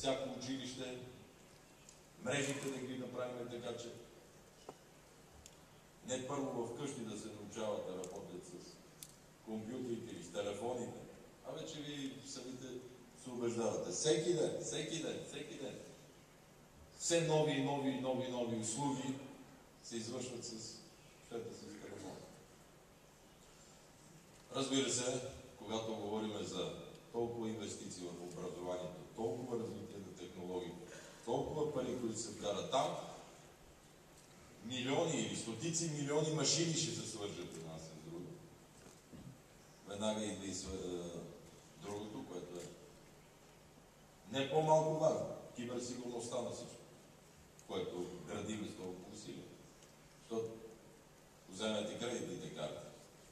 всяко училище, мрежите да ги направим така, че не първо вкъщи да се научават да работят с компютрите или с телефоните, а вече ви самите се убеждавате. Всеки ден, всеки ден, всеки ден. Все нови услуги се извършват с телефон. Разбира се, когато говорим за толкова инвестиции в образованието, толкова развитие на технологиите, толкова пари, които се вкарат там, милиони или стотици милиони машини ще се свържат една с друга. Веднага идва и другото, което е не по-малко важно. Киберсигурността на всичко, което градим с толкова усилия. Защото вземете кредитните карти.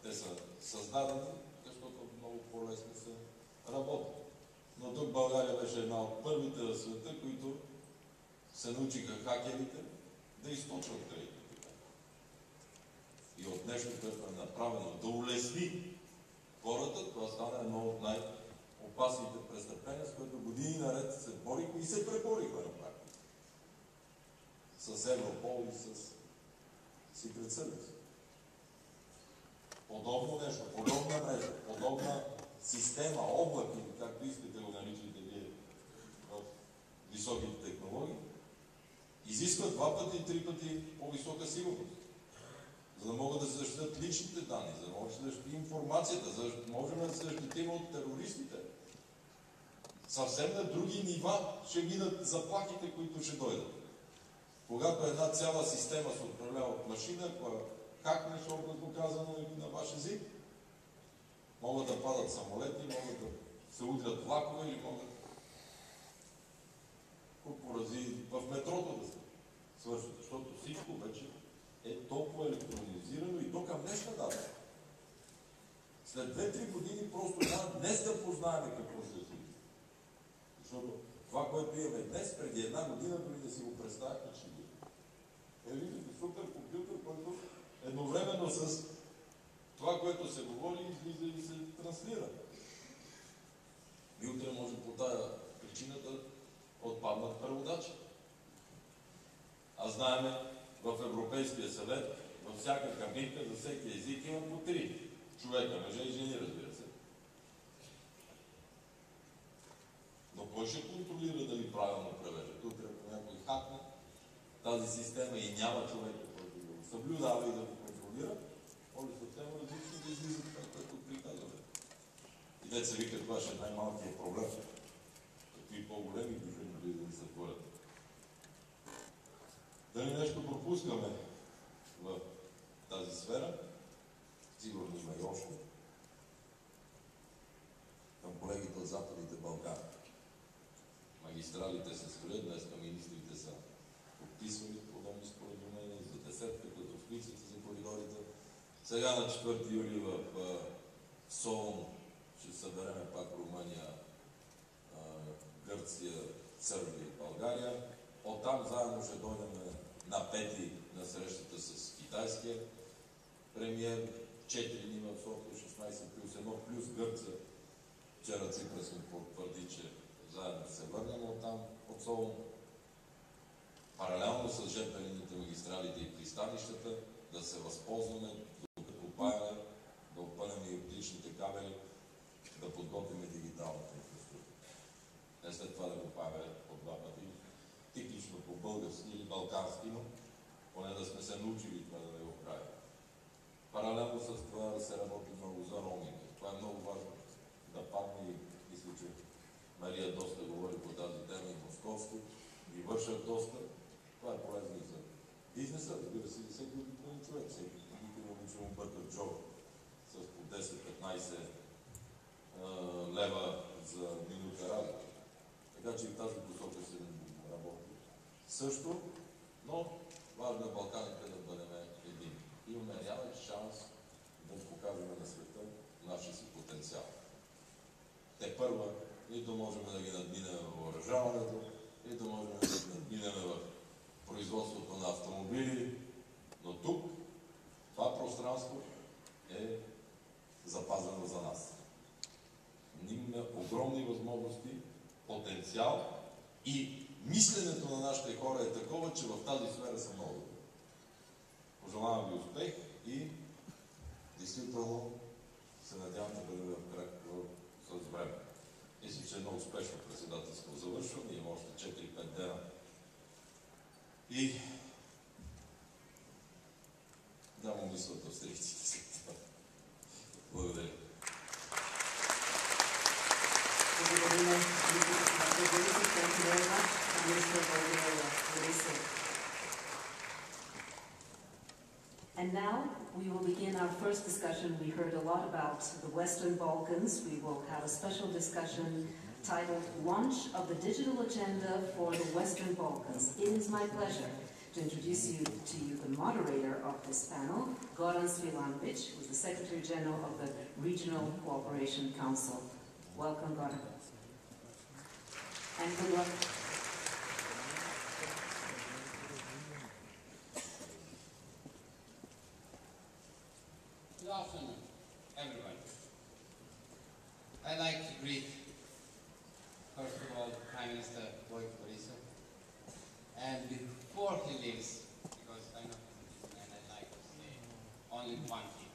Те са създадени, защото много по-лесно се работи. Но тук България беше една от първите в света, които се научиха хакерите да източват кредитните карти. И от нещо, което е направено да улесни хората, това стана едно от най-опасните престъпления, с което години наред се борихме и се преборихме на практика. С Европол и с Secret Service. Подобно нещо, подобна мрежа, подобна система, облак или както искате да го наричате вие в високите технологии, изисква 2 пъти и 3 пъти по-висока сигурност. За да могат да се защитят личните данни, за да може да се защити информацията, за да можем да се защитим от терористите. Съвсем на други нива ще минат заплахите, които ще дойдат. Когато една цяла система се управлява от машина, ако хакнеш, образно казано и на ваш език, могат да падат самолети, могат да се удрят влакове или могат порази в метрото да се свършат, защото всичко вече е толкова електронизирано и то към днешна дата. След 2-3 години просто днес да познаем какво се случи. Защото това, което имаме днес, преди 1 година, дори да си го представяхме, че ги. Виждате суперкомпютър, който едновременно с това, което се говори, излиза и се транслира. И утре може по тая причина да отпаднат преводачи. А знаем, в Европейския съвет, във всяка кабинка, за всеки език има по 3 човека, мъже и жени, разбира се. Но кой ще контролира дали правилно превежда? Утре, ако някой хакне тази система и няма човек, който да го съблюдава и да го контролира, може съвсем различно да излизат това, което приказваме. И деца вика, това ще е най-малкият проблем. Какви по-големи биха могли да ни се творят. Дали нещо пропускаме в тази сфера? Сигурно има и още. Към колегите от Западните Балкани. Магистралите се строят, днес министрите са подписвали подобни споразумения за десетка, като списъци за коридорите. Сега на 4 юли в Солун ще събереме пак Румъния, Гърция, Сърбия и България. Оттам заедно ще дойдем на 5 на срещата с китайския премиер. 4 дни в София, 16+1 плюс Гърция. Вчера Ципрас ми потвърди, че заедно се върнем оттам, от Солун. Паралелно с жп линиите, магистралите и пристанищата, да се възползваме, докато копаем, да опънем и оптичните кабели, да подготвим дигиталната инфраструктура. Не след това да го правим по 2 пъти. Тиклично по български или балкански, но поне да сме се научили това да не го правим. Паралелно с това да се работи много за роуминга. Това е много важно да падне и мисля, че Мария доста говори по тази тема и московски, и вършат доста. Това е полезно и за бизнеса, разбира се, и всеки обикновен човек. Всеки никога не му бъркат джоб с по 10-15 лева за минута работа. Така че и в тази посока се работи също, но важно е Балканите да бъдем един. Имаме реален шанс да покажем на света нашия си потенциал. Те първа, нито можем да ги надминем в въоръжаването, нито можем да ги надминем в производството на автомобили, но тук това пространство е запазено за нас. Имаме огромни възможности, потенциал И мисленето на нашите хора е такова, че в тази сфера са много добри. Пожелавам ви успех и действително се надявам да бъдем в крак с време. Мисля, че е много успешно председателство завършваме, има още 4-5 дена. И да му мислят австрийците след това. Благодаря. And now we will begin our first discussion. We heard a lot about the Western Balkans. We will have a special discussion titled Launch of the Digital Agenda for the Western Balkans. It is my pleasure to introduce to you the moderator of this panel, Goran Svilanovic, who is the Secretary General of the Regional Cooperation Council. Welcome, Goran. And good luck. Good afternoon, everyone. I'd like to greet, first of all, Prime Minister Boyko Borisov. And before he leaves, because I know he's a busy man, I'd like to say only one thing.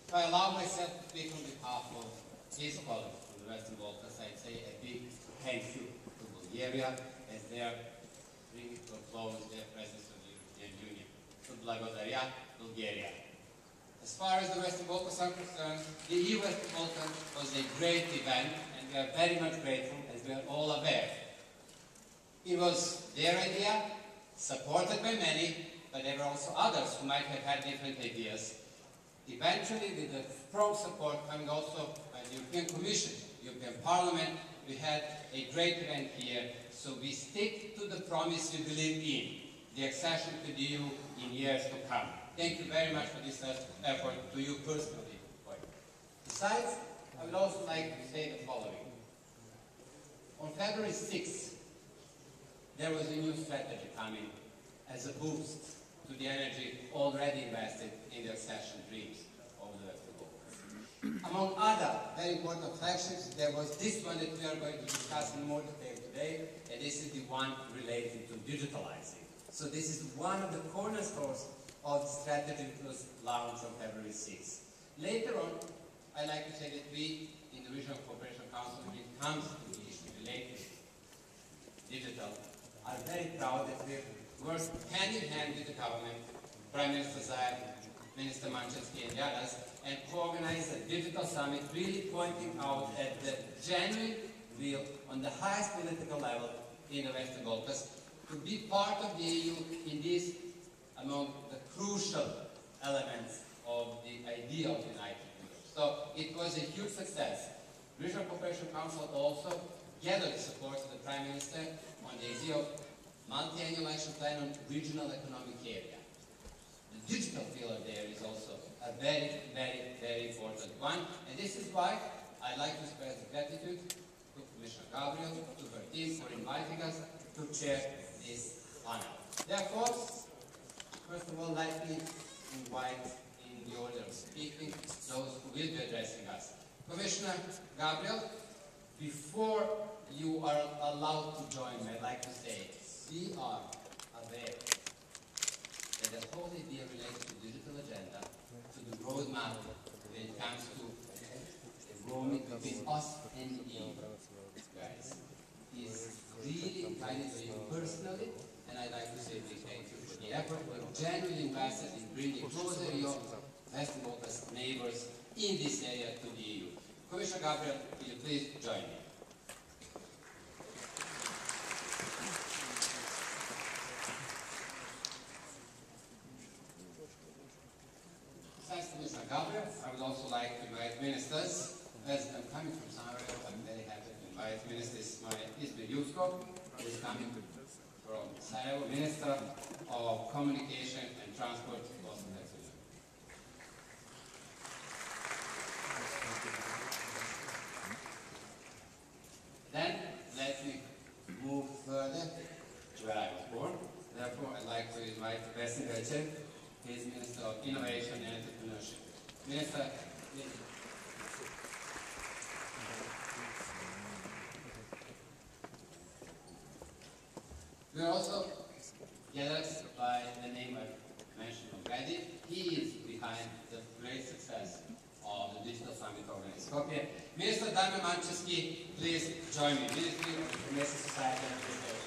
If I allow myself to speak on behalf of his colleagues from the Western Balkans, I'd say a big thank you to Bulgaria as they are bringing to a close their presence in the European Union. So, Благодаря, Bulgaria. As far as the Western Balkans are concerned, the EU Western Balkans was a great event, and we are very much grateful, as we are all aware. It was their idea, supported by many, but there were also others who might have had different ideas. Eventually, with the strong support coming also by the European Commission, European Parliament, we had a great event here. So we stick to the promise we believe in, the accession to the EU in years to come. Thank you very much for this effort, to you personally. Besides, I would also like to say the following. On February 6th, there was a new strategy coming as a boost to the energy already invested in the accession dreams of the Western Balkans. Among other very important flagships, there was this one that we are going to discuss in more detail today, and this is the one related to digitalizing. So this is one of the cornerstones of the strategy that was launched on February 6th. Later on, I'd like to say that we, in the Regional Cooperation Council, when it comes to the issue related to digital, are very proud that we worked hand in hand with the government, Prime Minister Zaev, Minister Manchevsky and the others, and co-organized a digital summit really pointing out at the genuine will on the highest political level in the Western Balkans to be part of the EU in this among the crucial elements of the idea of the United Europe. So it was a huge success. Regional Cooperation Council also gathered support of the Prime Minister on the idea of multi-annual action plan on regional economic area. The digital pillar there is also a very, very, very important one, and this is why I'd like to express gratitude to Commissioner Gabriel, to her team for inviting us to chair this panel. Therefore, first of all, let me invite in the order of speaking those who will be addressing us. Commissioner Gabriel, before you are allowed to join me, I'd like to say we are aware that the whole idea related to the digital agenda, to the roadmap when it comes to the roaming between us and the EU, guys, is really guided by you personally, and I'd like to say big thank you for the effort you have genuinely invested in bringing closer your Western Balkans neighbors in this area to the EU. Commissioner Gabriel, will you please join me? Thanks, Commissioner Gabriel. I would also like to invite ministers. As I'm coming from Sarajevo, I'm very happy to invite ministers. Izmir Jusko is coming from Sarajevo, Minister of Communication and Transport, Bosnia and Herzegovina. Then, let me move further to where I was born. Therefore, I'd like to invite Vesna Gacek, he is Minister of Innovation and Entrepreneurship. Minister, please. were also gathered by the name I mentioned already. He is behind the great success of the Digital Summit organized in Skopje. Minister Damir Manchevski, please join me. Ministry of Information Society and Administration.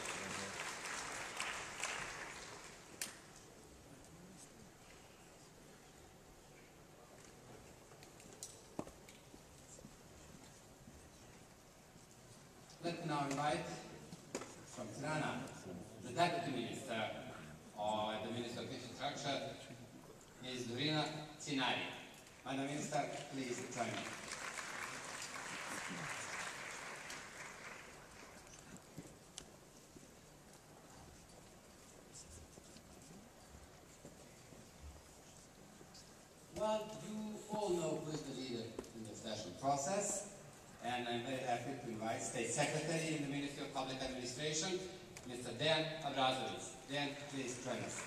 Let me now invite from Tirana, the Deputy Minister or the Minister of Infrastructure, Ms. Dorina Cinari. Madam Minister, please join me. Well, you all know who is the leader in the session process, and I'm very happy to invite State Secretary in the Ministry of Public Administration, Mr. Dejan Abrazovic. Dejan, please join us.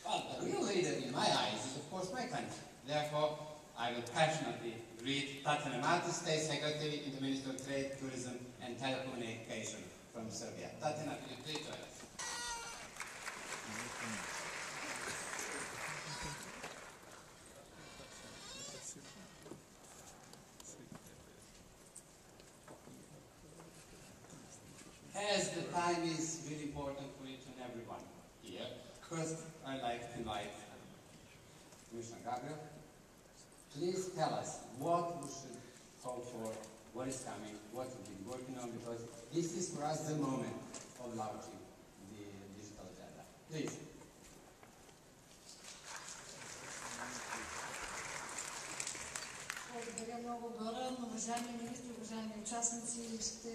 Well, the real leader in my eyes is, of course, my country. Therefore, I will passionately greet Tatjana Matić, State Secretary in the Ministry of Trade, Tourism and Telecommunication from Serbia. Tatjana, will you please join us? As the time is really important for each and everyone here, first I'd like to invite Commissioner Gabriel. Please tell us what we should hope for, what is coming, what we've been working on, because this is for us the moment of launching the digital agenda. Please. Благодаря много, Горан. Уважаеми министри, уважаеми участници, ще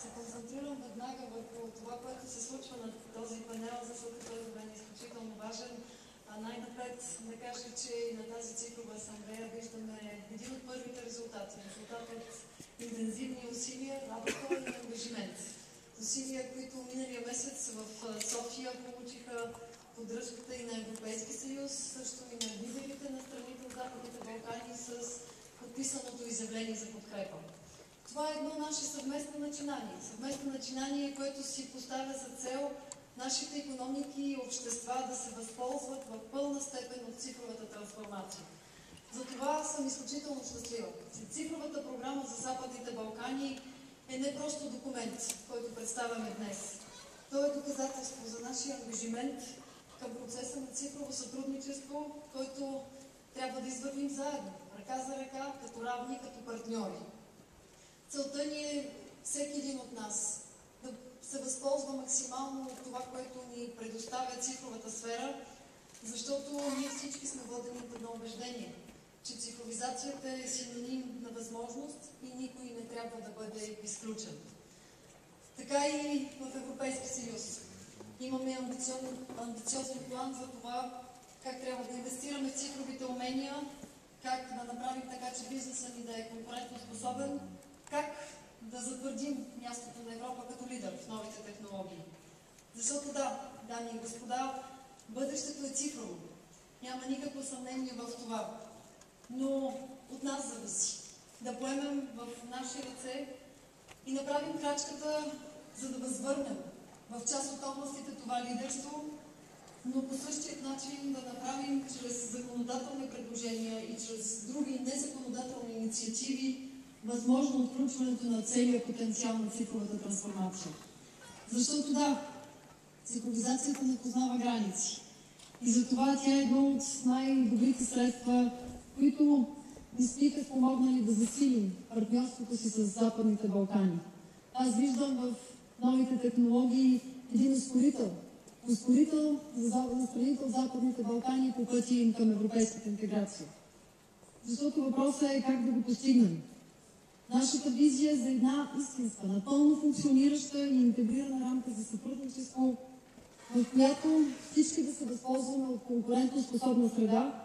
се концентрирам веднага върху това, което се случва на този панел, защото той за мен е изключително важен. Най-напред да кажа, че и на тази цифрова асамблея виждаме един от първите резултати. Резултат от интензивни усилия, работа и ангажимент. Усилия, които миналия месец в София получиха поддръжката и на Европейски съюз, също и на лидерите на страните от Западните Балкани с подписаното изявление за подкрепа. Това е едно наше съвместно начинание. Съвместно начинание, което си поставя за цел нашите икономики и общества да се възползват в пълна степен от цифровата трансформация. Затова съм изключително щастлива. Цифровата програма за Западните Балкани е не просто документ, който представяме днес. То е доказателство за нашия ангажимент към процеса на цифрово сътрудничество, който трябва да извървим заедно, ръка за ръка, като равни, като партньори. Целта ни е всеки един от нас да се възползва максимално от това, което ни предоставя цифровата сфера, защото ние всички сме водени от едно убеждение, че цифровизацията е синоним на възможност и никой не трябва да бъде изключен. Така и в Европейски съюз. Имаме амбициозен план за това как трябва да инвестираме в цифровите умения, как да направим така, че бизнесът ни да е конкурентоспособен, как да затвърдим мястото на Европа като лидер в новите технологии. Защото да, дами и господа, бъдещето е цифрово. Няма никакво съмнение в това. Но от нас зависи да поемем в наши ръце и направим крачката, за да възвърнем в част от областите това лидерство, но по същия начин да направим чрез законодателни предложения и чрез други незаконодателни инициативи възможно отключването на целия потенциал на цифровата трансформация. Защото да, цифровизацията не познава граници. И затова тя е едно от най-добрите средства, които ни биха спомогнали да засилим партньорството си с Западните Балкани. Аз виждам в новите технологии един ускорител за страните от Западните Балкани по пътя им към европейската интеграция. Защото въпросът е как да го постигнем. Нашата визия е за една истинска, напълно функционираща и интегрирана рамка за сътрудничество, в която всички да се възползваме от конкурентоспособна среда,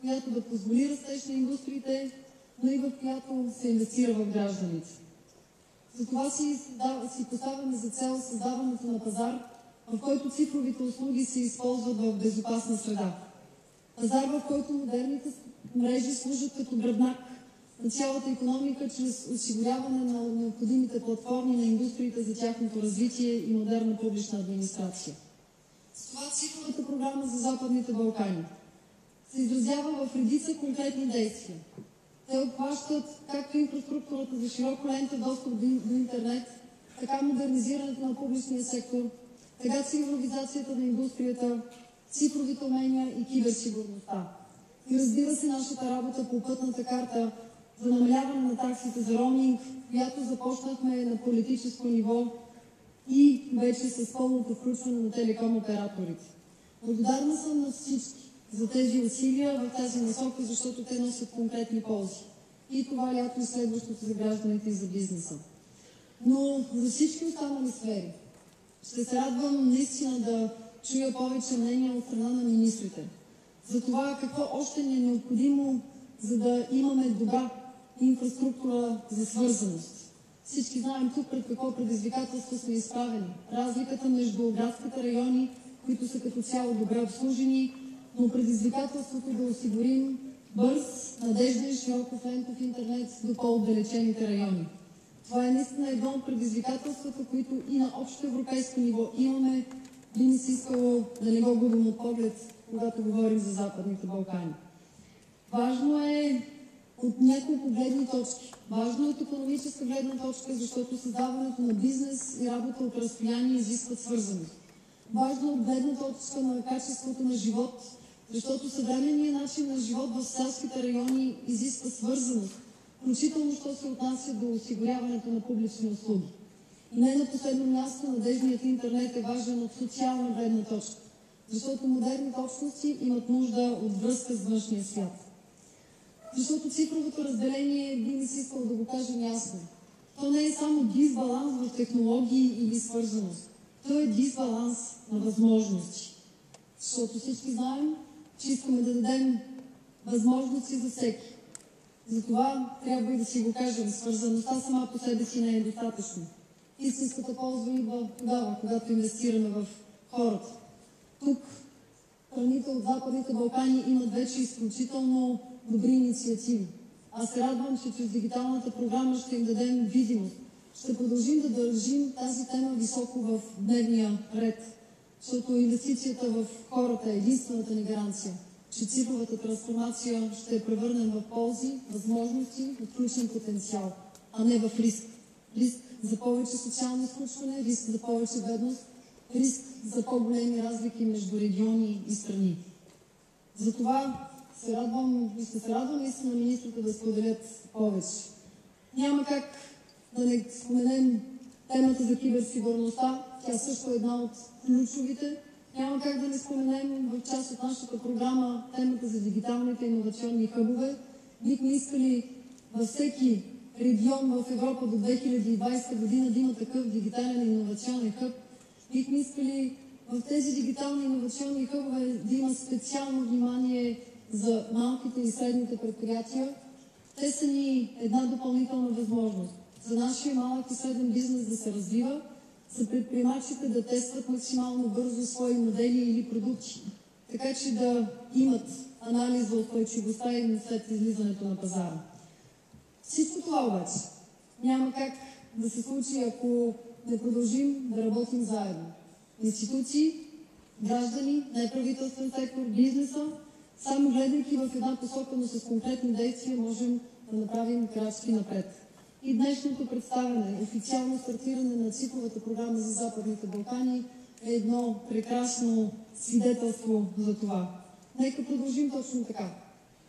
която да позволи растеж на индустриите, но и в която се инвестира в гражданите. Затова си поставяме за цел създаването на пазар, в който цифровите услуги се използват в безопасна среда. Пазар, в който модерните мрежи служат като гръбнак на цялата икономика, чрез осигуряване на необходимите платформи на индустриите за тяхното развитие и модерна публична администрация. С това цифровата програма за Западните Балкани се изразява в редица конкретни действия. Те обхващат както инфраструктурата за широко лента достъп до интернет, така модернизирането на публичния сектор, така цифровизацията на индустрията, цифровите умения и киберсигурността. И разбира се, нашата работа по пътната карта за намаляване на таксите за роуминг, която започнахме на политическо ниво и вече с пълното включване на телеком операторите. Благодарна съм на всички за тези усилия в тази насока, защото те носят конкретни ползи. И това лято и следващото за гражданите и за бизнеса. Но за всички останали сфери ще се радвам наистина да чуя повече мнения от страна на министрите за това какво още ни е необходимо, за да имаме добра инфраструктура за свързаност. Всички знаем тук пред какво предизвикателство сме изправени. Разликата между градските райони, които са като цяло добре обслужени, но предизвикателството да осигурим бърз, надежден и широколентов интернет до по-отдалечените райони. Това е наистина едно от предизвикателствата, които и на общо европейско ниво имаме, би ни се искало да не го губим от поглед, когато говорим за Западните Балкани. Важно е от няколко гледни точки. Важно е от икономическа гледна точка, защото създаването на бизнес и работа от разстояние изискват свързаност. Важно е от гледна точка на качеството на живот, защото съвременният начин на живот в селските райони изисква свързаност, включително що се отнася до осигуряването на публични услуги. И не на последно място, надежният интернет е важен от социална гледна точка, защото модерните общности имат нужда от връзка с външния свят. Защото цифровото разделение, би ми се искало да го кажем ясно, то не е само дисбаланс в технологии или свързаност, то е дисбаланс на възможности. Защото всички знаем, че искаме да дадем възможности за всеки. Затова трябва и да си го кажем, свързаността сама по себе си не е достатъчно. Истинската полза идва тогава, когато инвестираме в хората. Тук страните от Западните Балкани имат вече изключително добри инициативи. Аз се радвам, че чрез дигиталната програма ще им дадем видимост. Ще продължим да държим тази тема високо в дневния ред, защото инвестицията в хората е единствената ни гаранция, че цифровата трансформация ще я превърнем в ползи, възможности, отключен потенциал, а не в риск. Риск за повече социално изключване, риск за повече бедност, риск за по-големи разлики между региони и страни. Затова се радвам и ще се радвам наистина министрите да споделят повече. Няма как да не споменем темата за киберсигурността. Тя също е една от ключовите. Няма как да не споменем в част от нашата програма темата за дигиталните иновационни хъбове. Бихме искали във всеки регион в Европа до 2020 година да има такъв дигитален иновационен хъб. Бихме искали в тези дигитални иновационни хъбове да има специално внимание за малките и средните предприятия. Те са ни една допълнителна възможност за нашия малък и среден бизнес да се развива, за предприемачите да тестват максимално бързо свои модели или продукти, така че да имат анализ за устойчивостта им след излизането на пазара. Всичко това обаче няма как да се случи, ако не продължим да работим заедно. Институции, граждани, неправителствен сектор, бизнеса, само гледайки в една посока, но с конкретни действия можем да направим крачки напред. И днешното представяне, официално стартиране на цифровата програма за Западните Балкани е едно прекрасно свидетелство за това. Нека продължим точно така.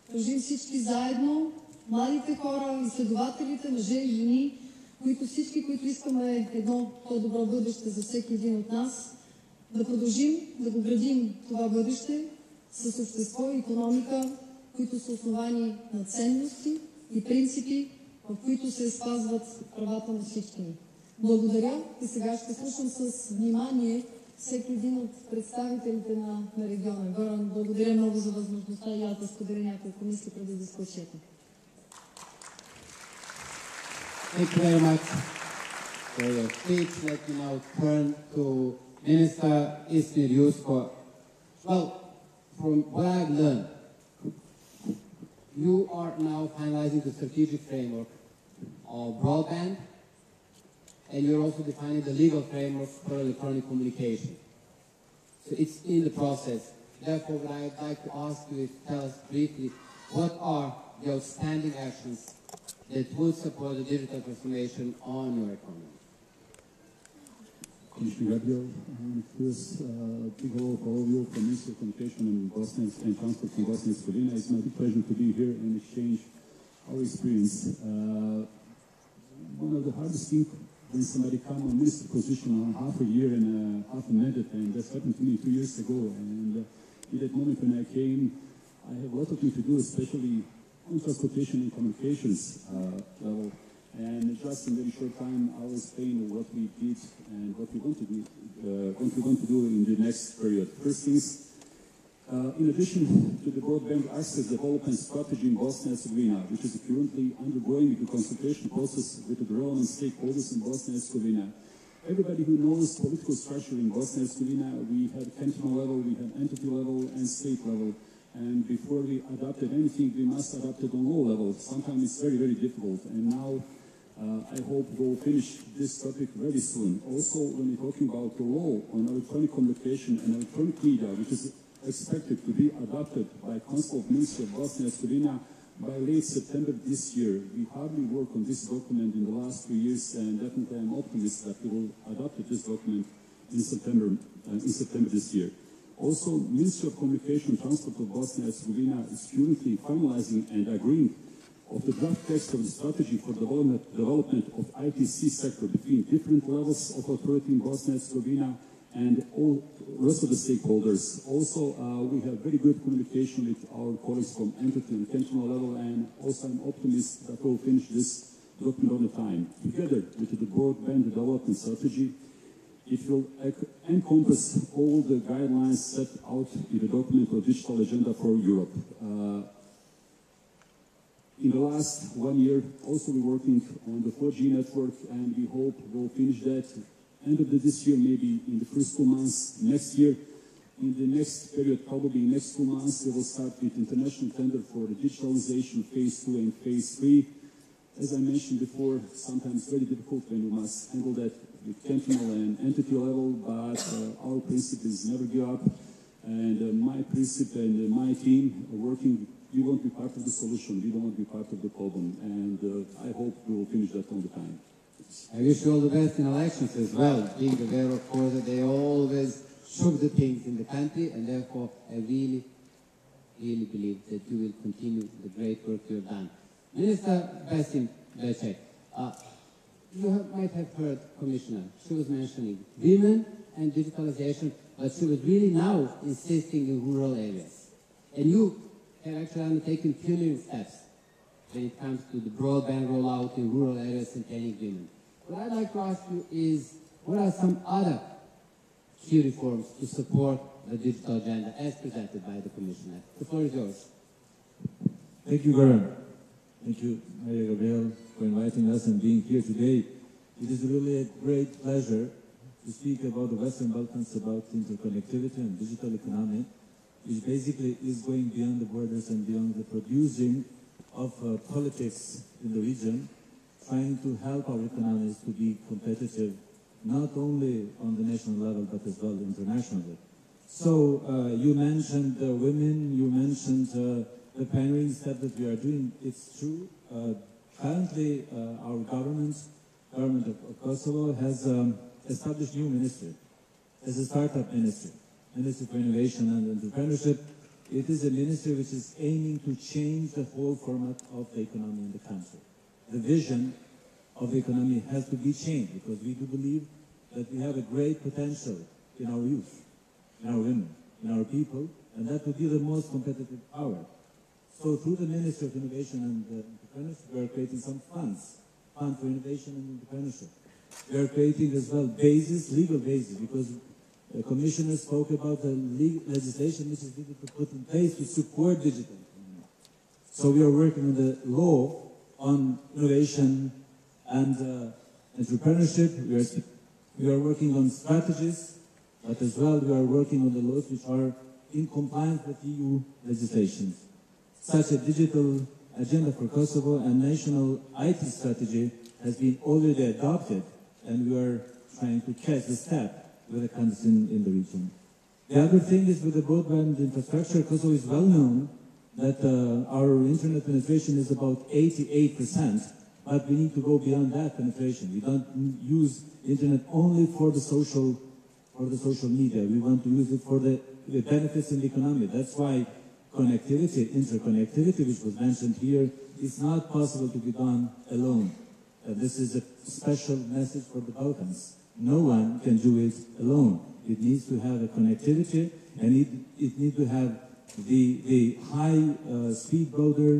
Продължим всички заедно, младите хора, изследователите, мъже и жени, всички, които искаме едно по-добро бъдеще за всеки един от нас, да продължим да го градим това бъдеще с общество и икономика, които са основани на ценности и принципи, в които се спазват правата на всички ни. Благодаря и сега ще слушам с внимание всеки един от представителите на региона. Горан, благодаря много за възможността и аз да споделя няколко мисли преди дискусията. Thank you very much for your speech. Let me now turn to Minister Ismir Yusko. Well, from what I've learned you are now finalizing the strategic framework of broadband, and you're also defining the legal framework for electronic communication. So it's in the process. Therefore, what I'd like to ask you is to tell us briefly what are the outstanding actions that would support the digital transformation on your economy. Commissioner Gabriel, first, big hello for all of you from Ministry of Communication and Bosnia and Transport from Bosnia and Herzegovina. It's my big pleasure to be here and exchange our experience. One of the hardest things when somebody comes on minister position on half a year and half a mandate, and that's happened to me 2 years ago. And in that moment when I came, I have a lot of things to do, especially on transportation and communications level. And just in a very short time, I will explain what we did and what we want to do, in the next period. First things, in addition to the broadband access development strategy in Bosnia and Herzegovina, which is currently undergoing the consultation process with the relevant stakeholders in Bosnia and Herzegovina, everybody who knows political structure in Bosnia and Herzegovina, we have cantonal level, we have entity level, and state level. And before we adopted anything, we must adapt it on all levels. Sometimes it's very, very difficult. And now, I hope we'll finish this topic very soon. Also, when we're talking about the law on electronic communication and electronic media, which is expected to be adopted by Council of Ministers of Bosnia and Herzegovina by late September this year. We hardly worked on this document in the last 3 years, and definitely I'm optimistic that we will adopt this document in September this year. Also, Ministry of Communication and Transport of Bosnia and Herzegovina is currently finalizing and agreeing of the draft text of the strategy for development of ITC sector between different levels of authority in Bosnia and Herzegovina and all rest of the stakeholders. Also, we have very good communication with our colleagues from entity and cantonal level, and also I'm optimistic that we'll finish this document on the time. Together with the broadband development strategy, it will encompass all the guidelines set out in the document of digital agenda for Europe. In the last 1 year, also we're working on the 4G network, and we hope we'll finish that end of this year, maybe in the first 2 months next year. In the next period, probably next 2 months, we will start with international tender for the digitalization phase 2 and phase 3. As I mentioned before, sometimes very difficult when you must handle that with cantonal and entity level, but our principle is never give up. And my principle and my team are working. We want to be part of the solution. We don't want to be part of the problem. And I hope we will finish that on the time. I wish you all the best in elections as well, being aware, of course, that they always shook the things in the country, and therefore I really, really believe that you will continue the great work you have done. Minister Besim Becek, you might have heard Commissioner. She was mentioning women and digitalization, but she was really now insisting in rural areas. And you have actually undertaken pioneering steps when it comes to the broadband rollout in rural areas containing women. What I'd like to ask you is, what are some other key reforms to support the digital agenda as presented by the Commissioner? The floor is yours. Thank you, Garan. Thank you, Maria Gabriel, for inviting us and being here today. It is really a great pleasure to speak about the Western Balkans, about interconnectivity and digital economy, which basically is going beyond the borders and beyond the producing of politics in the region, trying to help our economies to be competitive, not only on the national level, but as well internationally. So you mentioned women, you mentioned the pioneering step that we are doing. It's true. Currently, our government of Kosovo has established new ministry as a startup ministry, Ministry for Innovation and Entrepreneurship. It is a ministry which is aiming to change the whole format of the economy in the country. The vision of the economy has to be changed, because we do believe that we have a great potential in our youth, in our women, in our people, and that would be the most competitive power. So through the Ministry of Innovation and Entrepreneurship, we are creating some funds, Fund for Innovation and Entrepreneurship. We are creating as well legal basis, because the Commissioner spoke about the legislation which is needed to put in place to support digital economy. So we are working on the law on innovation and entrepreneurship. We are working on strategies, but as well we are working on the laws which are in compliance with EU legislation. Such a digital agenda for Kosovo and national IT strategy has been already adopted, and we are trying to catch the step with the countries in the region. The other thing is with the broadband infrastructure, Kosovo is well known that our internet penetration is about 88%, but we need to go beyond that penetration. We don't use internet only for the social media. We want to use it for the benefits in the economy. That's why connectivity, interconnectivity, which was mentioned here, is not possible to be done alone. This is a special message for the Balkans. No one can do it alone. It needs to have a connectivity, and it needs to have the high speed broader.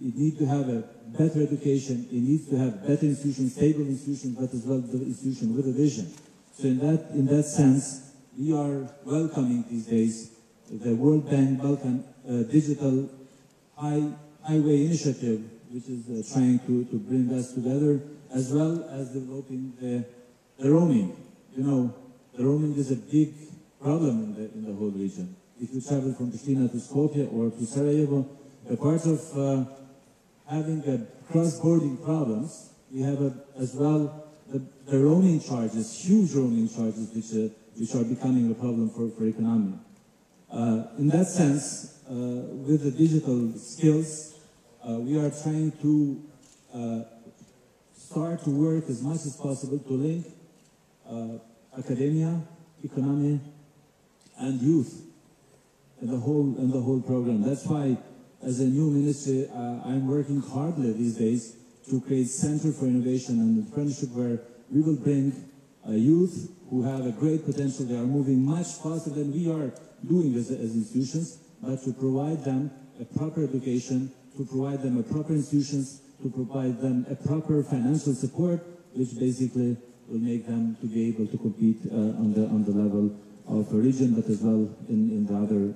It needs to have a better education. It needs to have better institutions, stable institutions, but as well the institution with a vision. So in that sense, we are welcoming these days the World Bank Balkan Digital Highway Initiative, which is trying to bring us together, as well as developing the roaming. You know, the roaming is a big problem in the whole region. If you travel from Pristina to Skopje or to Sarajevo, a part of having cross-border problems, we have as well the roaming charges, huge roaming charges, which are becoming a problem for economy. In that sense, with the digital skills, we are trying to start to work as much as possible to link academia, economy, and youth in the whole program. That's why, as a new ministry, I'm working hardly these days to create Center for Innovation and Entrepreneurship, where we will bring youth who have a great potential. They are moving much faster than we are doing as institutions, but to provide them a proper education, to provide them a proper institutions, to provide them a proper financial support, which basically will make them to be able to compete on the level of a region, but as well in the other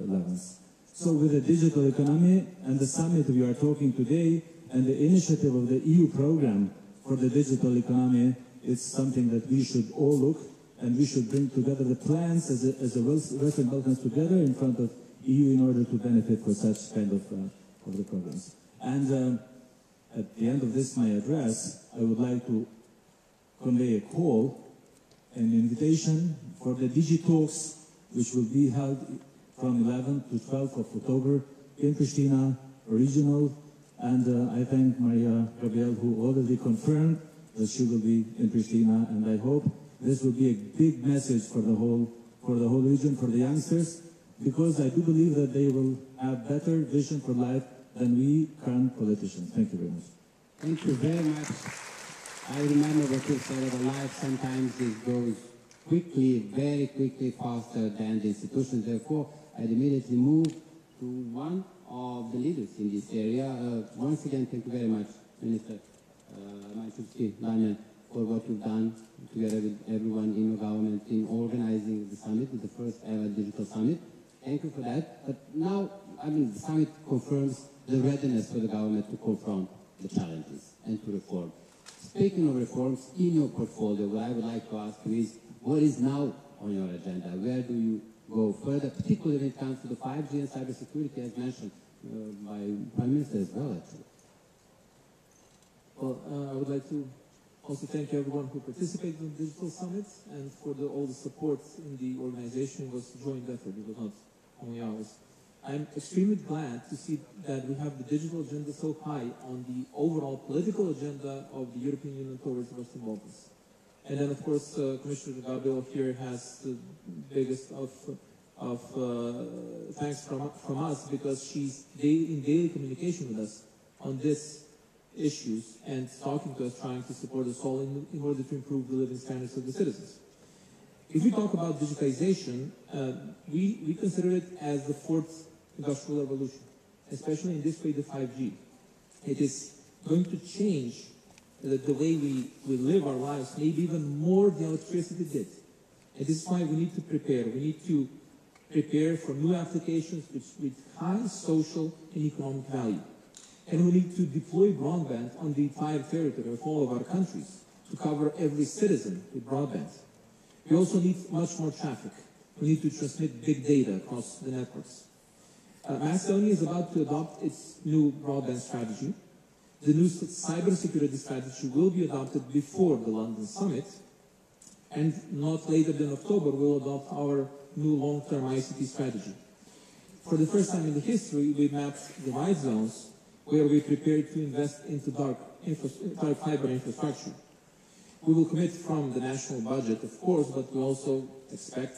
levels. So with the digital economy and the summit we are talking today, and the initiative of the EU program for the digital economy, it's something that we should all look, and we should bring together the plans as a Western Balkans together in front of EU in order to benefit for such kind of the programs. And at the end of my address, I would like to convey a call, an invitation for the DigiTalks, which will be held from 11th to 12th of October in Pristina, regional. And I thank Maria Gabriel, who already confirmed that she will be in Pristina, and I hope this will be a big message for the whole region, for the youngsters, because I do believe that they will have better vision for life than we current politicians. Thank you very much. Thank you very much. I remember what you said about life. Sometimes it goes quickly, very quickly, faster than the institutions. Therefore, I'd immediately move to one of the leaders in this area. Once again, thank you very much, Minister Daniel, for what you've done together with everyone in your government in organizing the summit, the first ever digital summit. Thank you for that. But now, the summit confirms the readiness for the government to confront the challenges and to reform. Speaking of reforms, in your portfolio, what I would like to ask you is, what is now on your agenda? Where do you go further, particularly when it comes to the 5G and cybersecurity, as mentioned by Prime Minister as well, actually? Well, I would like to also thank everyone who participated in the digital summits and for all the support in the organization. It was a joint effort, it was not only ours. I'm extremely glad to see that we have the digital agenda so high on the overall political agenda of the European Union towards the Western Balkans. And then, of course, Commissioner Gabriel here has the biggest of thanks from us, because she's in daily communication with us on these issues and talking to us, trying to support us all in order to improve the living standards of the citizens. If we talk about digitization, we consider it as the fourth industrial revolution, especially in this way, the 5G. It is going to change the way we live our lives, maybe even more than electricity did. And this is why we need to prepare. We need to prepare for new applications with high social and economic value. And we need to deploy broadband on the entire territory of all of our countries to cover every citizen with broadband. We also need much more traffic. We need to transmit big data across the networks. Macedonia is about to adopt its new broadband strategy. The new cybersecurity strategy will be adopted before the London summit, and not later than October we'll adopt our new long-term ICT strategy. For the first time in the history, we mapped the white zones where we prepared to invest into dark fiber infrastructure. We will commit from the national budget, of course, but we also expect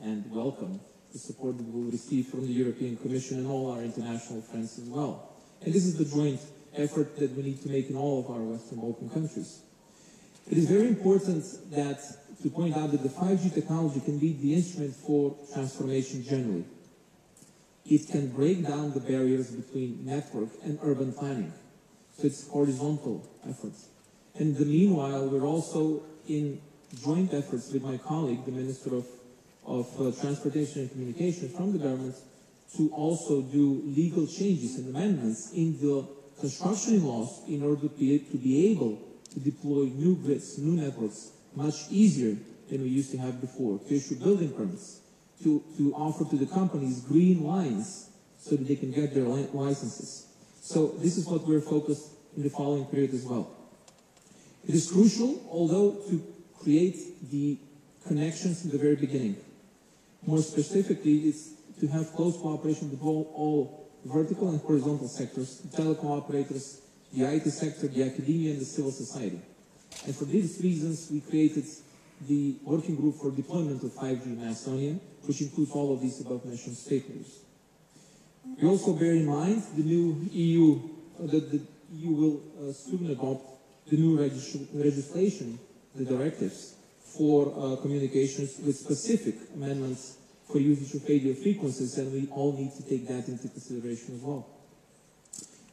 and welcome the support that we will receive from the European Commission and all our international friends as well. And this is the joint effort that we need to make in all of our Western Balkan countries. It is very important to point out that the 5G technology can be the instrument for transformation generally. It can break down the barriers between network and urban planning. So it's horizontal efforts. And in the meanwhile, we're also in joint efforts with my colleague, the Minister of Transportation and Communications from the government, to also do legal changes and amendments in the construction laws in order to be able to deploy new grids, new networks, much easier than we used to have before, to issue building permits, to offer to the companies green lines so that they can get their licenses. So this is what we're focused in the following period as well. It is crucial, although, to create the connections in the very beginning. More specifically, it's to have close cooperation with all vertical and horizontal sectors, the telecom operators, the IT sector, the academia, and the civil society. And for these reasons, we created the working group for deployment of 5G in Macedonia, which includes all of these above-mentioned stakeholders. We also bear in mind the new EU, that the EU will soon adopt the new legislation, the directives for communications with specific amendments for usage of radio frequencies, and we all need to take that into consideration as well.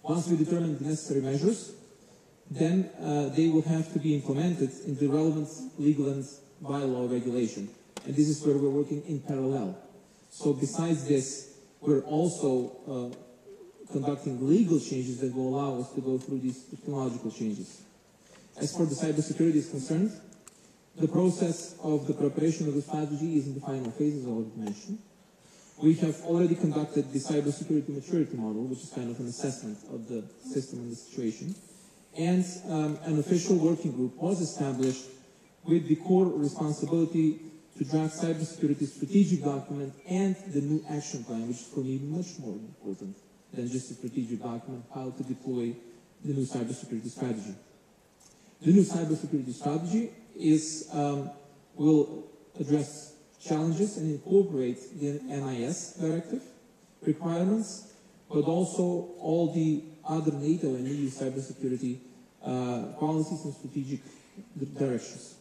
Once we determine the necessary measures, then they will have to be implemented in the relevant legal and bylaw regulation. And this is where we're working in parallel. So besides this, we're also conducting legal changes that will allow us to go through these technological changes. As far as the cybersecurity is concerned, the process of the preparation of the strategy is in the final phases, I already mentioned. We have already conducted the cybersecurity maturity model, which is kind of an assessment of the system and the situation. And an official working group was established with the core responsibility to draft cybersecurity strategic document and the new action plan, which is for me much more important than just a strategic document, how to deploy the new cybersecurity strategy. The new cybersecurity strategy will address challenges and incorporate the NIS directive requirements, but also all the other NATO and EU cybersecurity policies and strategic directions.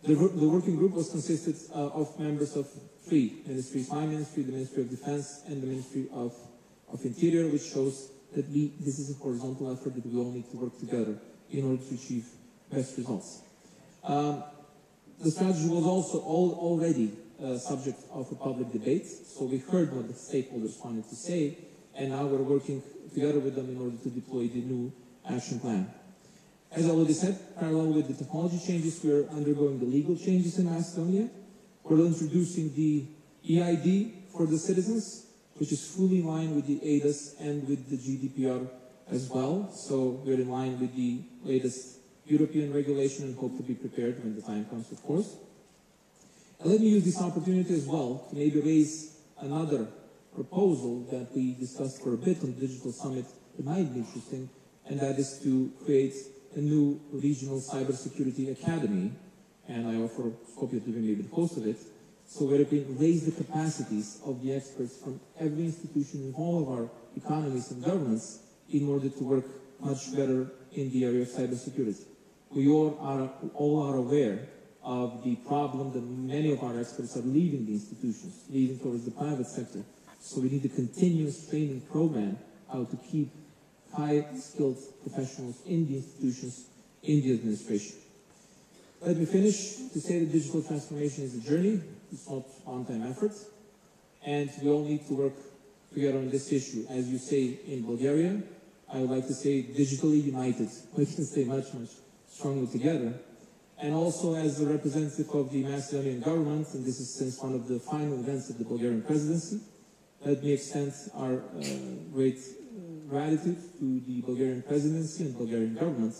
The working group was consisted of members of three ministries: my ministry, the Ministry of Defense, and the Ministry of Interior, which shows that this is a horizontal effort that we all need to work together in order to achieve best results. The strategy was also already subject of a public debate, so we heard what the stakeholders wanted to say, and now we're working together with them in order to deploy the new action plan. As I already said, parallel with the technology changes, we're undergoing the legal changes in Macedonia. We're introducing the EID for the citizens, which is fully in line with the ADAS and with the GDPR as well, so we're in line with the latest European regulation and hope to be prepared when the time comes, of course. And let me use this opportunity as well to maybe raise another proposal that we discussed for a bit on the Digital Summit that might be interesting, and that is to create a new regional cybersecurity academy, and I offer Skopje to be maybe the host of it, so where we can raise the capacities of the experts from every institution in all of our economies and governments in order to work much better in the area of cybersecurity. We all are aware of the problem that many of our experts are leaving the institutions, leaving towards the private sector. So we need a continuous training program how to keep high-skilled professionals in the institutions, in the administration. Let me finish to say that digital transformation is a journey. It's not one-time effort. And we all need to work together on this issue. As you say in Bulgaria, I would like to say digitally united. We can stay much, much stronger together. And also as a representative of the Macedonian government, and this is since one of the final events of the Bulgarian presidency, Let me extend our great gratitude to the Bulgarian presidency and Bulgarian government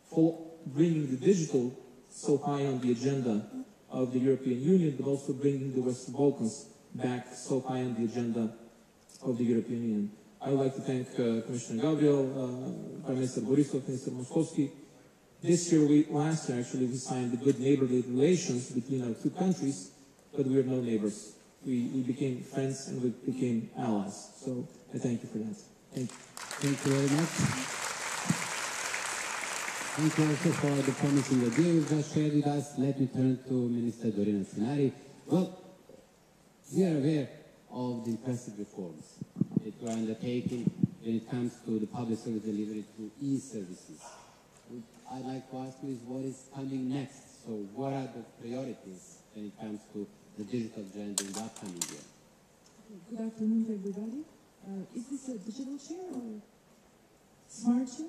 for bringing the digital so high on the agenda of the European Union, but also bringing the Western Balkans back so high on the agenda of the European Union. I would like to thank Commissioner Gabriel, Prime Minister Borisov, Minister Moskovsky. Last year actually, we signed the good neighborly relations between our two countries, but we are no neighbors. We became friends and we became allies. So I thank you for that. Thank you. Thank you very much. Thank you also for the promising idea you just shared with us. Let me turn to Minister Dorina Sinari. Well, we are aware of the impressive reforms that we are undertaking when it comes to the public service delivery through e-services. I'd like to ask you is what is coming next? So what are the priorities when it comes to the digital agenda in the upcoming year? Good afternoon to everybody. Is this a digital chair or smart chair?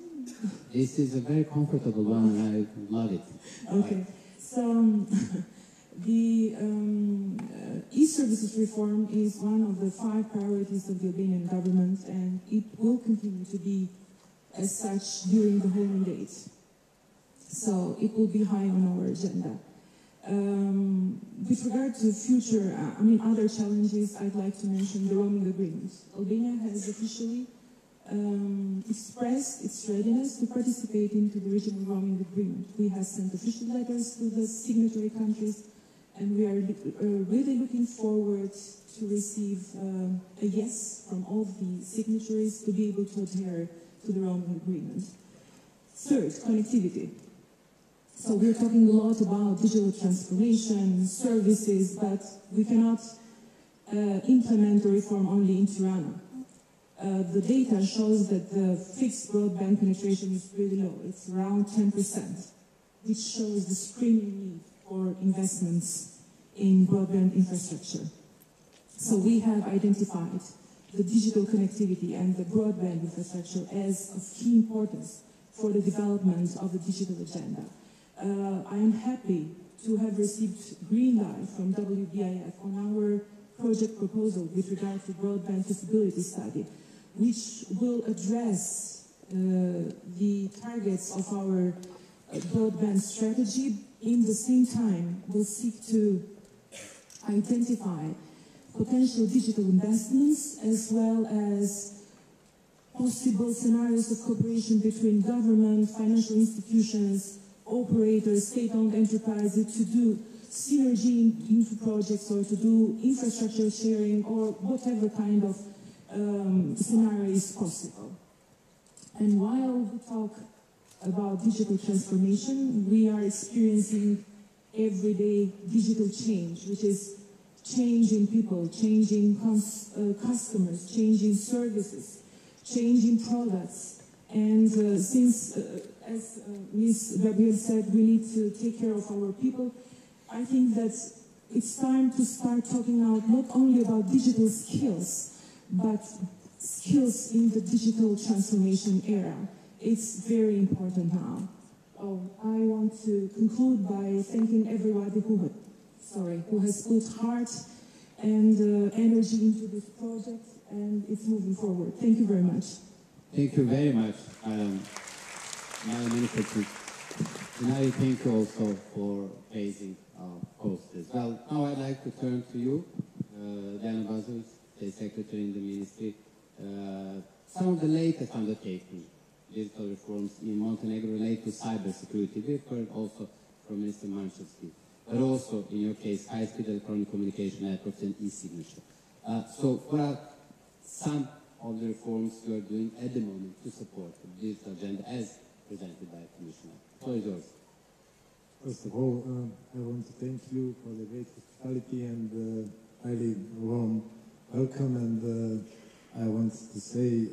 This is a very comfortable one and I love it. Okay. So the e-services reform is one of the 5 priorities of the Albanian government, and it will continue to be as such during the whole mandate. So it will be high on our agenda. With regard to future, other challenges, I'd like to mention the roaming agreement. Albania has officially expressed its readiness to participate into the regional roaming agreement. We have sent official letters to the signatory countries, and we are really looking forward to receive a yes from all the signatories to be able to adhere to the roaming agreement. Third, connectivity. So we're talking a lot about digital transformation, services, but we cannot implement the reform only in Tirana. The data shows that the fixed broadband penetration is really low. It's around 10%, which shows the screaming need for investments in broadband infrastructure. So we have identified the digital connectivity and the broadband infrastructure as of key importance for the development of the digital agenda. I am happy to have received green light from WBIF on our project proposal with regard to broadband feasibility study, which will address the targets of our broadband strategy. In the same time, we'll seek to identify potential digital investments as well as possible scenarios of cooperation between government, financial institutions, operators, state-owned enterprises to do synergy into projects or to do infrastructure sharing or whatever kind of scenario is possible. And while we talk about digital transformation, we are experiencing everyday digital change, which is changing people, changing customers, changing services, changing products. And since, as Ms. Gabriel said, we need to take care of our people, I think that it's time to start talking out not only about digital skills, but skills in the digital transformation era. It's very important now. I want to conclude by thanking everybody who has put heart and energy into this project, and it's moving forward. Thank you very much. Thank you very much, Madam Minister. And I thank you also for raising our cost as well. Now I'd like to turn to you, Diana Bazovic, State Secretary in the Ministry. Some of the latest undertaking digital reforms in Montenegro relate to cybersecurity. We've heard also from Minister Manchevsky, but also, in your case, high-speed electronic communication networks and e-signature. So what are some of the reforms you are doing at the moment to support the digital agenda as presented by the Commissioner? The floor is yours. First of all, I want to thank you for the great hospitality and highly warm welcome. And I want to say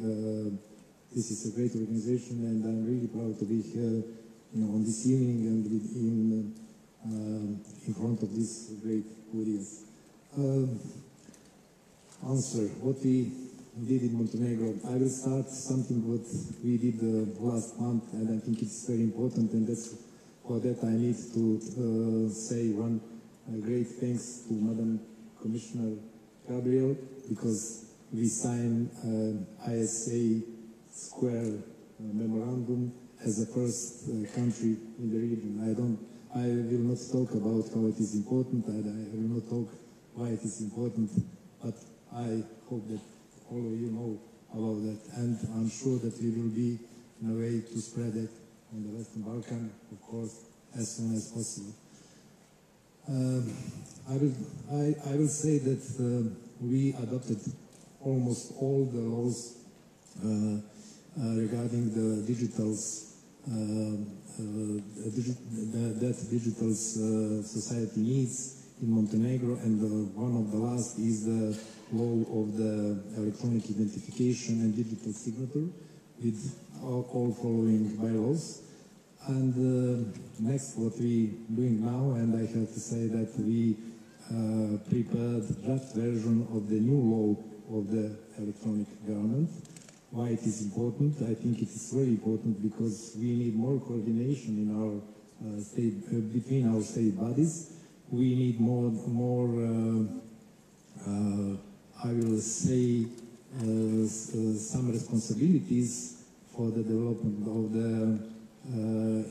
this is a great organization, and I'm really proud to be here, on this evening and in front of this great audience. Answer what we did in Montenegro. I will start something what we did last month, and I think it's very important, and that's for that I need to say one great thanks to Madam Commissioner Gabriel, because we sign ISA Square memorandum as the first country in the region. I will not talk about how it is important, and I will not talk why it is important, but I hope that all of you know about that, and I'm sure that we will be in a way to spread it on the Western Balkan, of course, as soon as possible. I will say that we adopted almost all the laws regarding the digitals, that digital society needs in Montenegro, and one of the last is the law of the electronic identification and digital signature, with all following bylaws. And next, what we doing now, and I have to say that we prepared draft version of the new law of the electronic government. Why it is important? I think it is very important because we need more coordination in our between our state bodies. We need more I will say some responsibilities for the development of the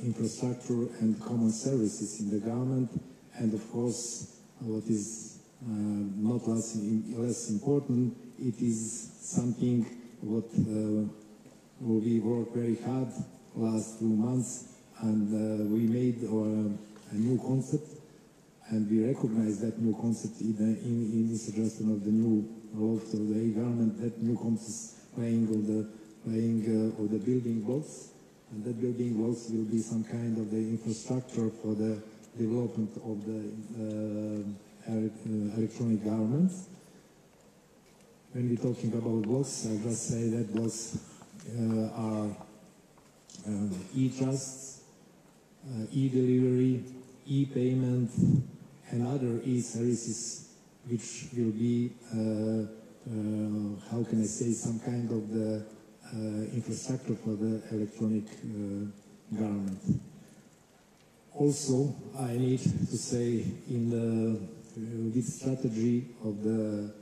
infrastructure and common services in the government, and of course, what is not less important, it is something what we worked very hard last 2 months, and we made a new concept, and we recognize that new concept in the suggestion of the new law of the government. That new concept playing of the building blocks, and that building blocks will be some kind of the infrastructure for the development of the electronic governments. When we're talking about blocks, I just say that blocks are e-trusts, e-delivery, e-payment, and other e-services, which will be, how can I say, some kind of the infrastructure for the electronic government. Also, I need to say in this strategy of the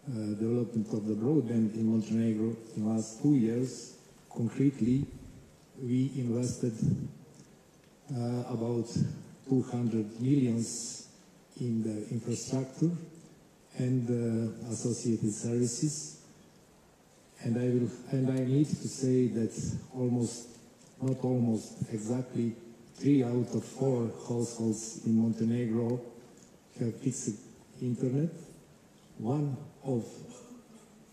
development of the broadband in Montenegro in the last 2 years, concretely, we invested about 200 millions in the infrastructure and associated services. And I need to say that exactly 3 out of 4 households in Montenegro have fixed internet. 1 of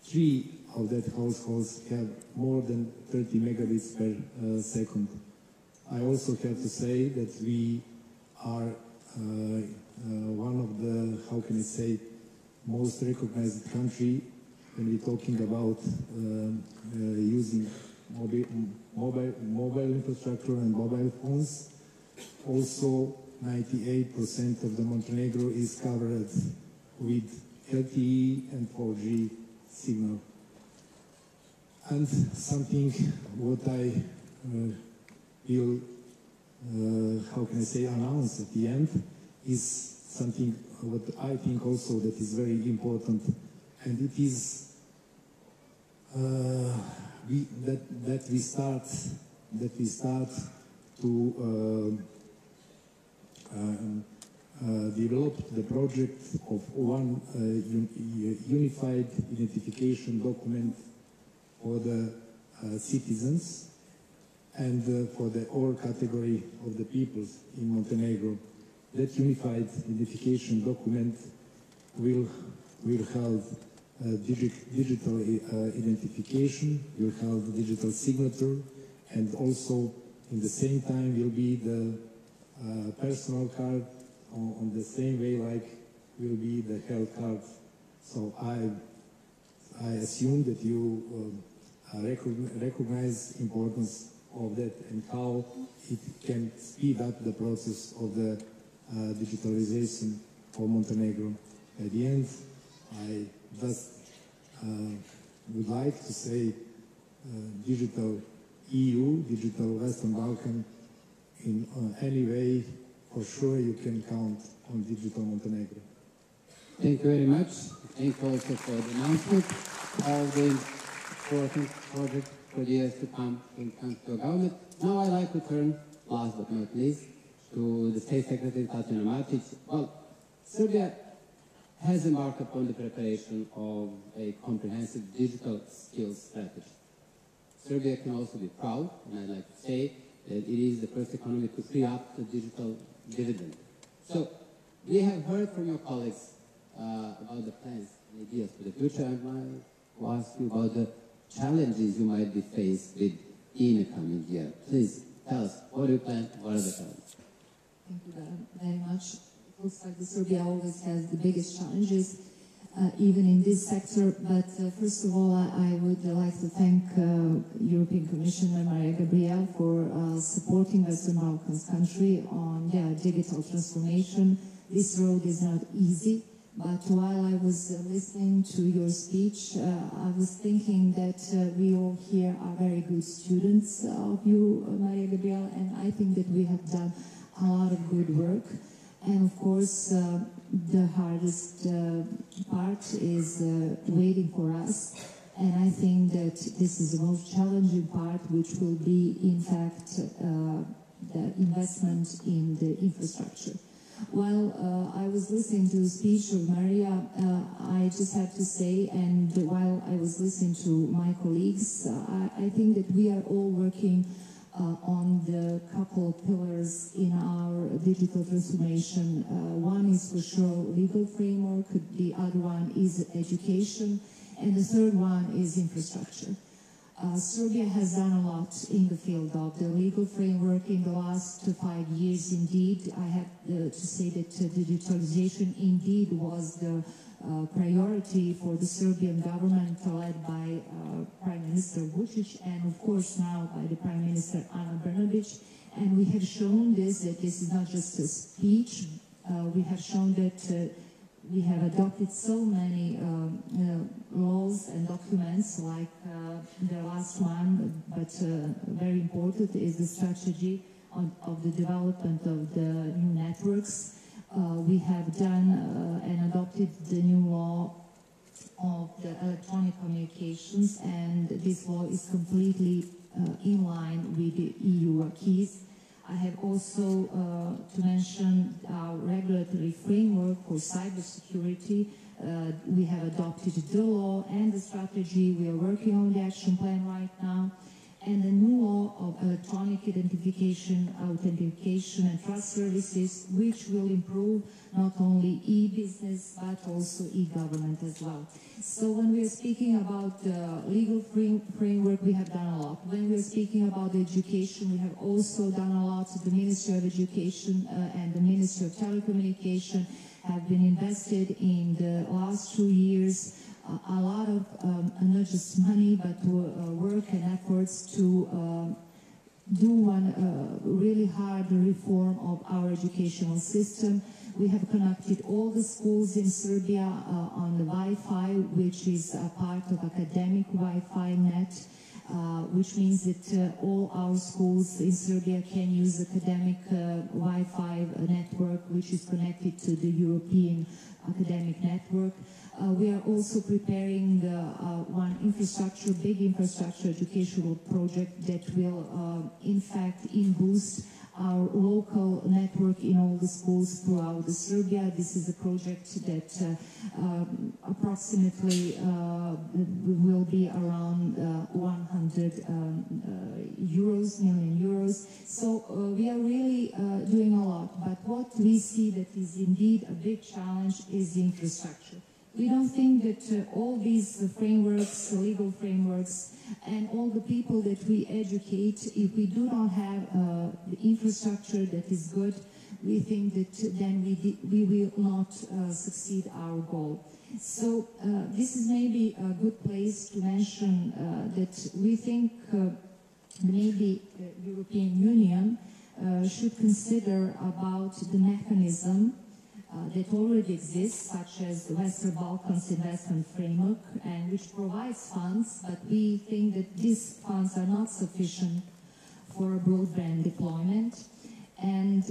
3 of that households have more than 30 megabits per second. I also have to say that we are one of the, how can I say, most recognized country when we're talking about using mobile infrastructure and mobile phones. Also, 98% of the Montenegro is covered with LTE and 4G signal. And something what I will, how can I say, announce at the end is something what I think also that is very important, and it is that we start to develop the project of one unified identification document for the citizens and for the all category of the peoples in Montenegro. That unified identification document will have digital identification, will have digital signature, and also in the same time will be the personal card on the same way like will be the health card. So I assume that you recognize importance of that and how it can speed up the process of the digitalization for Montenegro. At the end, I just would like to say digital EU, digital Western Balkan, in any way, for sure you can count on digital Montenegro. Thank you very much. Thank you also for the announcement of the important project for the years to come when it comes to our government. Now I'd like to turn, last but not least, to the State Secretary Tatjana Matic. Well, Serbia has embarked upon the preparation of a comprehensive digital skills strategy. Serbia can also be proud, and I'd like to say that it is the first economy to free up the digital dividend. So, we have heard from your colleagues about the plans and ideas for the future. I might ask you about the challenges you might be faced with in the coming year. Please tell us, what do you plan, what are the challenges? Thank you very much. It looks like Serbia always has the biggest challenges, even in this sector. But first of all, I would like to thank European Commissioner Maria Gabriel for supporting Western Balkans country on their digital transformation. This road is not easy, but while I was listening to your speech, I was thinking that we all here are very good students of you, Maria Gabriel, and I think that we have done a lot of good work. And of course, the hardest part is waiting for us. And I think that this is the most challenging part, which will be, in fact, the investment in the infrastructure. While I was listening to the speech of Maria, I just have to say, and while I was listening to my colleagues, I think that we are all working on the couple of pillars in our digital transformation. One is for sure legal framework, the other one is education, and the third one is infrastructure. Serbia has done a lot in the field of the legal framework in the last 5 years. Indeed, I have to say that digitalization indeed was the priority for the Serbian government, led by Prime Minister Vučić, and of course now by the Prime Minister Ana Brnabić. And we have shown this, that this is not just a speech. We have shown that we have adopted so many laws and documents, like the last one, but very important is the strategy of the development of the new networks. We have done and adopted the new law of the electronic communications, and this law is completely in line with the EU acquis. I have also to mention our regulatory framework for cybersecurity. We have adopted the law and the strategy. We are working on the action plan right now. And the new law of electronic identification, authentication and trust services, which will improve not only e-business but also e-government as well. So when we are speaking about the legal framework, we have done a lot. When we are speaking about education, we have also done a lot. The Ministry of Education and the Ministry of Telecommunication have been invested in the last 2 years a lot of not just money, but work and efforts to do one really hard reform of our educational system. We have connected all the schools in Serbia on the Wi-Fi, which is a part of academic Wi-Fi net, which means that all our schools in Serbia can use academic Wi-Fi network, which is connected to the European academic network. We are also preparing one infrastructure, big infrastructure educational project that will, in fact, boost our local network in all the schools throughout Serbia. This is a project that approximately will be around 100 million euros. So we are really doing a lot. But what we see that is indeed a big challenge is the infrastructure. We don't think that all these frameworks, legal frameworks, and all the people that we educate, if we do not have the infrastructure that is good, we think that then we will not succeed our goal. So this is maybe a good place to mention that we think maybe the European Union should consider about the mechanism that already exists, such as the Western Balkans Investment Framework, and which provides funds, but we think that these funds are not sufficient for broadband deployment. And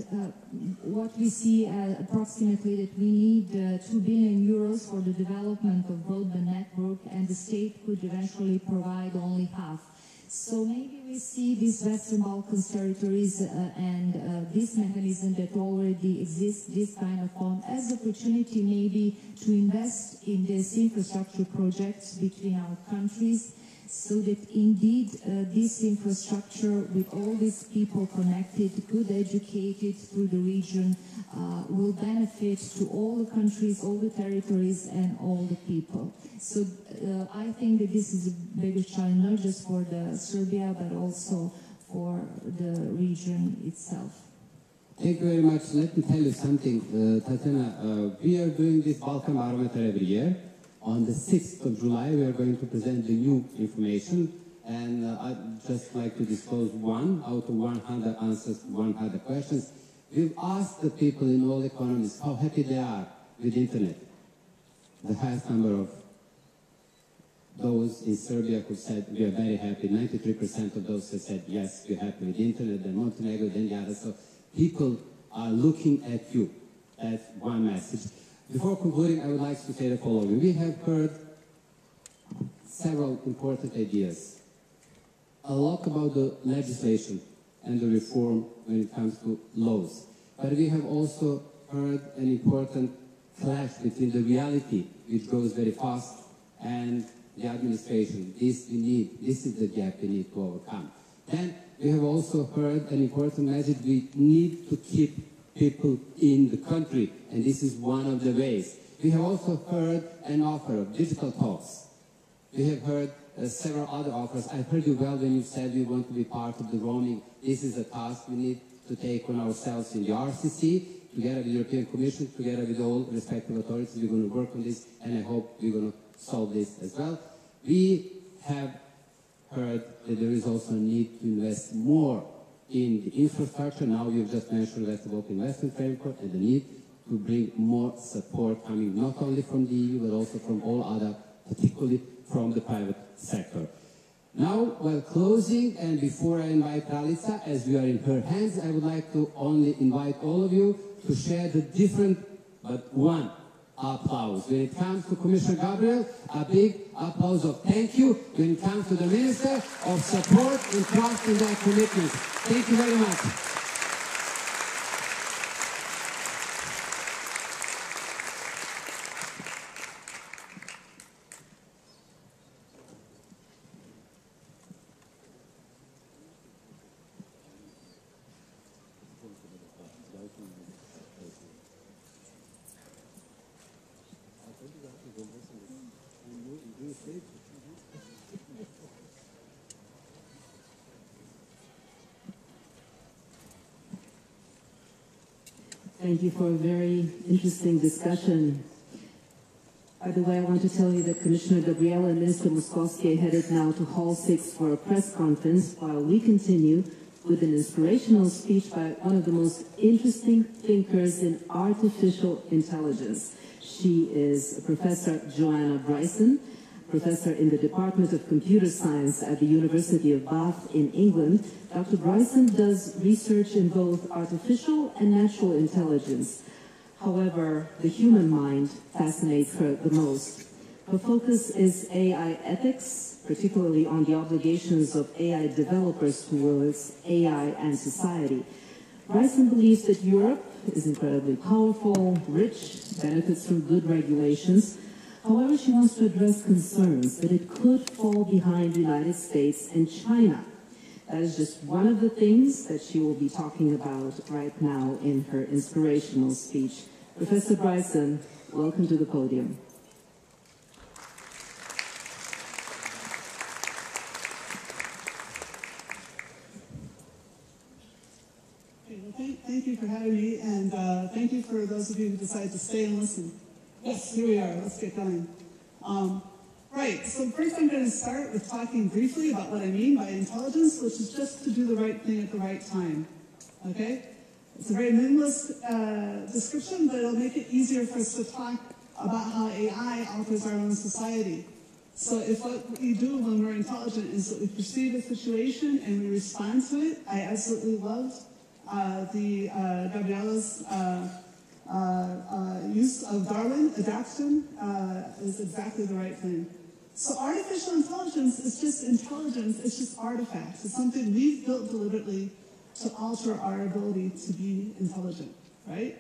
what we see approximately that we need 2 billion euros for the development of broadband network, and the state could eventually provide only half. So maybe we see these Western Balkans territories and this mechanism that already exists, this kind of fund, as opportunity maybe to invest in these infrastructure projects between our countries, so that indeed this infrastructure with all these people connected, good educated through the region, will benefit to all the countries, all the territories and all the people. So I think that this is a biggest challenge, not just for Serbia, but also for the region itself. Thank you very much. Let me tell you something, Tatiana. We are doing this Balkan Barometer every year. On the 6th of July, we are going to present the new information, and I'd just like to disclose 1 out of 100 answers to 100 questions. We've asked the people in all economies how happy they are with internet. The highest number of those in Serbia who said we are very happy, 93% of those who said yes, we're happy with internet, then Montenegro, then the others. So people are looking at you. That's one message. Before concluding, I would like to say the following. We have heard several important ideas. A lot about the legislation and the reform when it comes to laws. But we have also heard an important clash between the reality, which goes very fast, and the administration. This we need. This is the gap we need to overcome. Then we have also heard an important message. We need to keep people in the country, and this is one of the ways. We have also heard an offer of digital talks. We have heard several other offers. I heard you well when you said we want to be part of the roaming. This is a task we need to take on ourselves in the RCC, together with the European Commission, together with all respective authorities. We're going to work on this, and I hope we're going to solve this as well. We have heard that there is also a need to invest more in the infrastructure. Now you've just mentioned the Balkan Investment Framework and the need to bring more support coming not only from the EU but also from all other, particularly from the private sector. Now, while closing and before I invite Ralica, as we are in her hands, I would like to only invite all of you to share the different but one applause. When it comes to Commissioner Gabriel, a big applause of thank you. When it comes to the Minister, of support and trust in their commitments. Thank you very much. Thank you for a very interesting discussion. By the way, I want to tell you that Commissioner Gabriela and Minister Moskovsky are headed now to Hall 6 for a press conference while we continue with an inspirational speech by one of the most interesting thinkers in artificial intelligence. She is Professor Joanna Bryson, professor in the Department of Computer Science at the University of Bath in England. Dr. Bryson does research in both artificial and natural intelligence. However, the human mind fascinates her the most. Her focus is AI ethics, particularly on the obligations of AI developers towards AI and society. Bryson believes that Europe is incredibly powerful, rich, benefits from good regulations. However, she wants to address concerns that it could fall behind the United States and China. That is just one of the things that she will be talking about right now in her inspirational speech. Professor Bryson, welcome to the podium. Thank you for having me, and thank you for those of you who decided to stay and listen. Yes, here we are. Let's get going. Right, so first I'm going to start with talking briefly about what I mean by intelligence, which is just to do the right thing at the right time. Okay? It's a very minimalist description, but it'll make it easier for us to talk about how AI alters our own society. So if what we do when we're intelligent is that we perceive a situation and we respond to it, I absolutely love Gabriella's use of Darwin, adaptation, is exactly the right thing. So artificial intelligence is just intelligence, it's just artifacts. It's something we've built deliberately to alter our ability to be intelligent, right?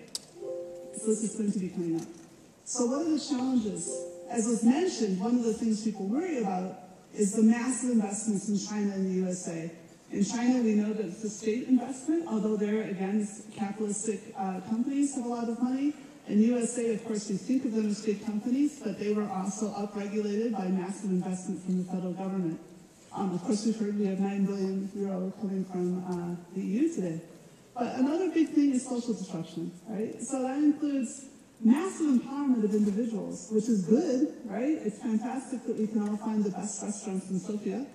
So this is going to be coming up. So what are the challenges? As was mentioned, one of the things people worry about is the massive investments in China and the USA. In China, we know that it's a state investment, although there, again, capitalistic companies have a lot of money. In the USA, of course, we think of them as big companies, but they were also upregulated by massive investment from the federal government. Of course, we've heard we have 9 billion euro coming from the EU today. But another big thing is social disruption, right? So that includes massive empowerment of individuals, which is good, right? It's fantastic that we can all find the best restaurants in Sofia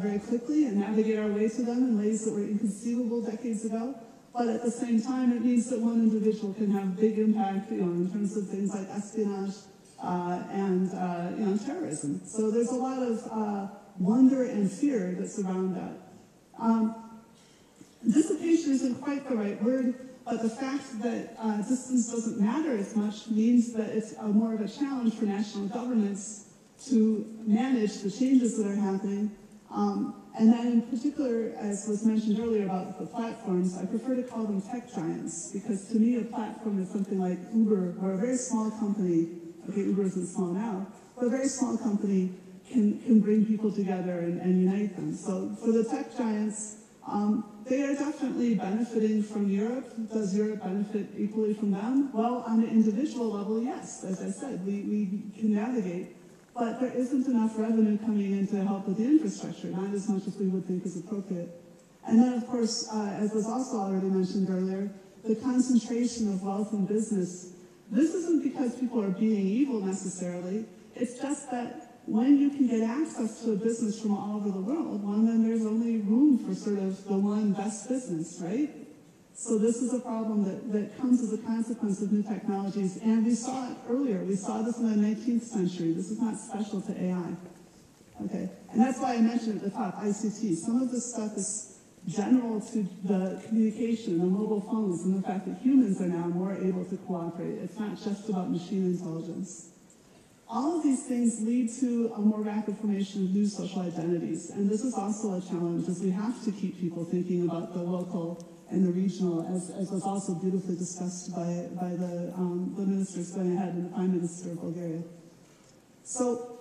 very quickly and navigate our way to them in ways that were inconceivable decades ago. But at the same time, it means that one individual can have big impact, in terms of things like espionage and terrorism. So there's a lot of wonder and fear that's around that. Dissipation isn't quite the right word, but the fact that distance doesn't matter as much means that it's more of a challenge for national governments to manage the changes that are happening. And then in particular, as was mentioned earlier about the platforms, I prefer to call them tech giants, because to me a platform is something like Uber, where a very small company, okay, Uber isn't small now, but a very small company can bring people together and unite them. So for the tech giants, they are definitely benefiting from Europe. Does Europe benefit equally from them? Well, on an individual level, yes. As I said, we can navigate. But there isn't enough revenue coming in to help with the infrastructure, not as much as we would think is appropriate. And then, of course, as was also already mentioned earlier, the concentration of wealth in business. This isn't because people are being evil necessarily. It's just that when you can get access to a business from all over the world, well, then there's only room for sort of the one best business, right? So this is a problem that comes as a consequence of new technologies, and we saw it earlier. We saw this in the 19th century. This is not special to AI. Okay, and that's why I mentioned at the top, ICT. Some of this stuff is general to the communication, the mobile phones, and the fact that humans are now more able to cooperate. It's not just about machine intelligence. All of these things lead to a more rapid formation of new social identities, and this is also a challenge, as we have to keep people thinking about the local and the regional, as was also beautifully discussed by the ministers going ahead and the Prime Minister of Bulgaria. So,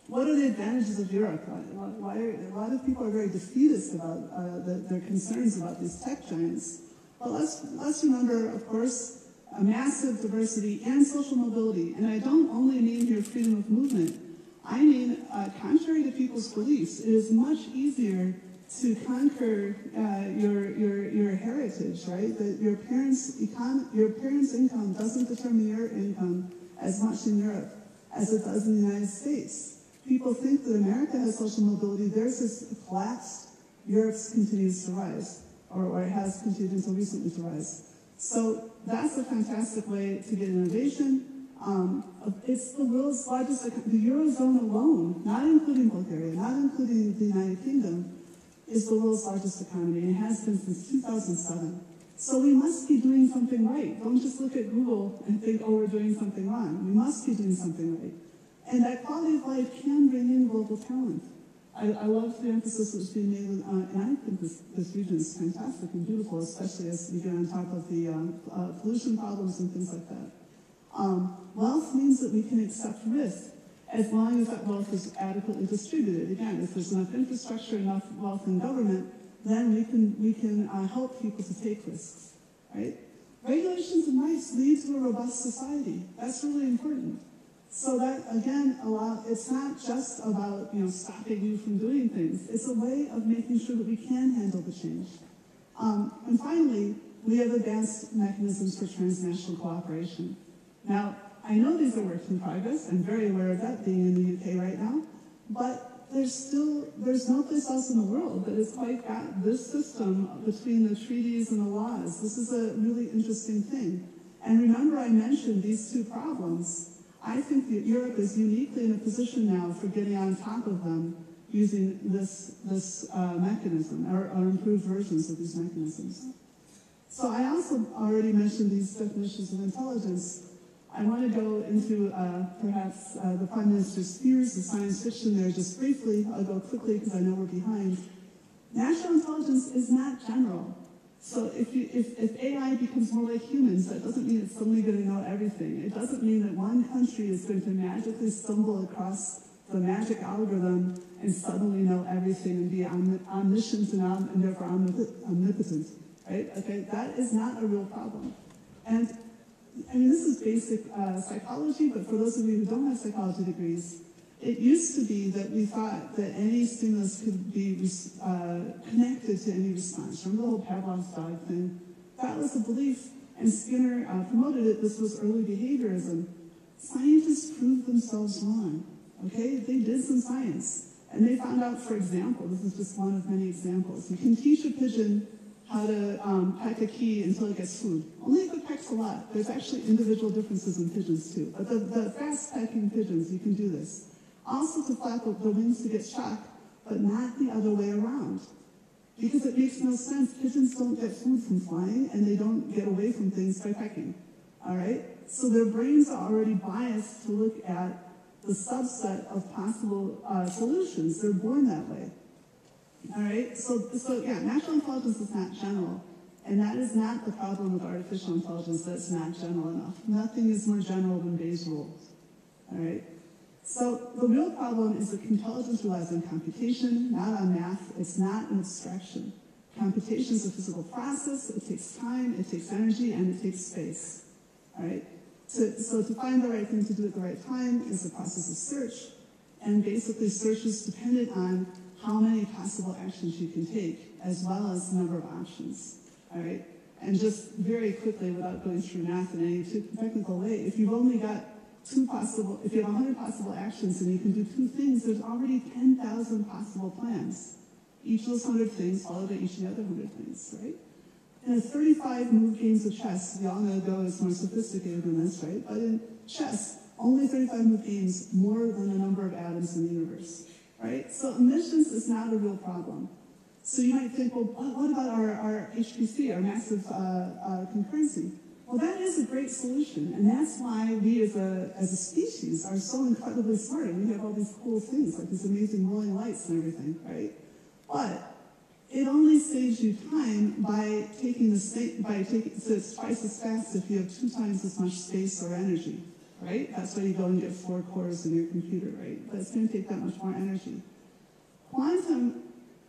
what are the advantages of Europe? A lot of people are very defeatist about their concerns about these tech giants. But let's remember, of course, a massive diversity and social mobility. And I don't only mean here freedom of movement. I mean, contrary to people's beliefs, it is much easier to conquer your heritage, right? That your parents' income doesn't determine your income as much in Europe as it does in the United States. People think that America has social mobility. Theirs has collapsed. Europe's continues to rise, or it has continued until recently to rise. So that's a fantastic way to get innovation. It's the world's largest, the Eurozone alone, not including Bulgaria, not including the United Kingdom, is the world's largest economy, and it has been since 2007. So we must be doing something right. Don't just look at Google and think, oh, we're doing something wrong. We must be doing something right. And that quality of life can bring in global talent. I love the emphasis that's being made, and I think this region is fantastic and beautiful, especially as we get on top of the pollution problems and things like that. Wealth means that we can accept risk as long as that wealth is adequately distributed. Again, if there's enough infrastructure, enough wealth in government, then we can help people to take risks, right? Regulations and rights lead to a robust society. That's really important. So that, again, it's not just about stopping you from doing things. It's a way of making sure that we can handle the change. And finally, we have advanced mechanisms for transnational cooperation. Now, I know these are works in progress. I'm very aware of that, being in the UK right now. But there's no place else in the world that has quite got this system between the treaties and the laws. This is a really interesting thing. And remember, I mentioned these two problems. I think that Europe is uniquely in a position now for getting on top of them using this mechanism, or improved versions of these mechanisms. So I also already mentioned these definitions of intelligence. I want to go into perhaps the Prime Minister's fears of science fiction there just briefly. I'll go quickly because I know we're behind. Natural intelligence is not general. So if AI becomes more like humans, that doesn't mean it's suddenly going to know everything. It doesn't mean that one country is going to magically stumble across the magic algorithm and suddenly know everything and be omniscient and therefore omnipotent. Right? Okay, that is not a real problem. And I mean, this is basic psychology, but for those of you who don't have psychology degrees, it used to be that we thought that any stimulus could be connected to any response. Remember the whole Pavlov's dog thing? That was a belief, and Skinner promoted it. This was early behaviorism. Scientists proved themselves wrong. Okay, they did some science, and they found out, for example, this is just one of many examples. You can teach a pigeon how to peck a key until it gets food. Only if it pecks a lot. There's actually individual differences in pigeons too. But the fast pecking pigeons, you can do this. Also to flap the wings to get shock, but not the other way around. Because it makes no sense. Pigeons don't get food from flying, and they don't get away from things by pecking. All right? So their brains are already biased to look at the subset of possible solutions. They're born that way. All right? So yeah, natural intelligence is not general. And that is not the problem with artificial intelligence. That's not general enough. Nothing is more general than Bayes' rules. All right? So the real problem is that intelligence relies on computation, not on math. It's not an abstraction. Computation is a physical process. It takes time, it takes energy, and it takes space. All right? So to find the right thing to do at the right time is a process of search. And basically search is dependent on how many possible actions you can take, as well as the number of options. All right? And just very quickly, without going through math in any too technical way, if you've only got if you have 100 possible actions and you can do 2 things, there's already 10,000 possible plans. Each of those 100 things followed by each of the other 100 things, right? In a 35-move games of chess, we all know Go is more sophisticated than this, right? But in chess, only 35-move games, more than the number of atoms in the universe, right? So omniscience is not a real problem. So you might think, well, what about our HPC, our massive concurrency? Well, that is a great solution, and that's why we as a species are so incredibly smart, and we have all these cool things, like these amazing rolling lights and everything, right? But it only saves you time by so it's twice as fast if you have 2 times as much space or energy, right? That's why you go and get 4 cores in your computer, right? But it's going to take that much more energy. Quantum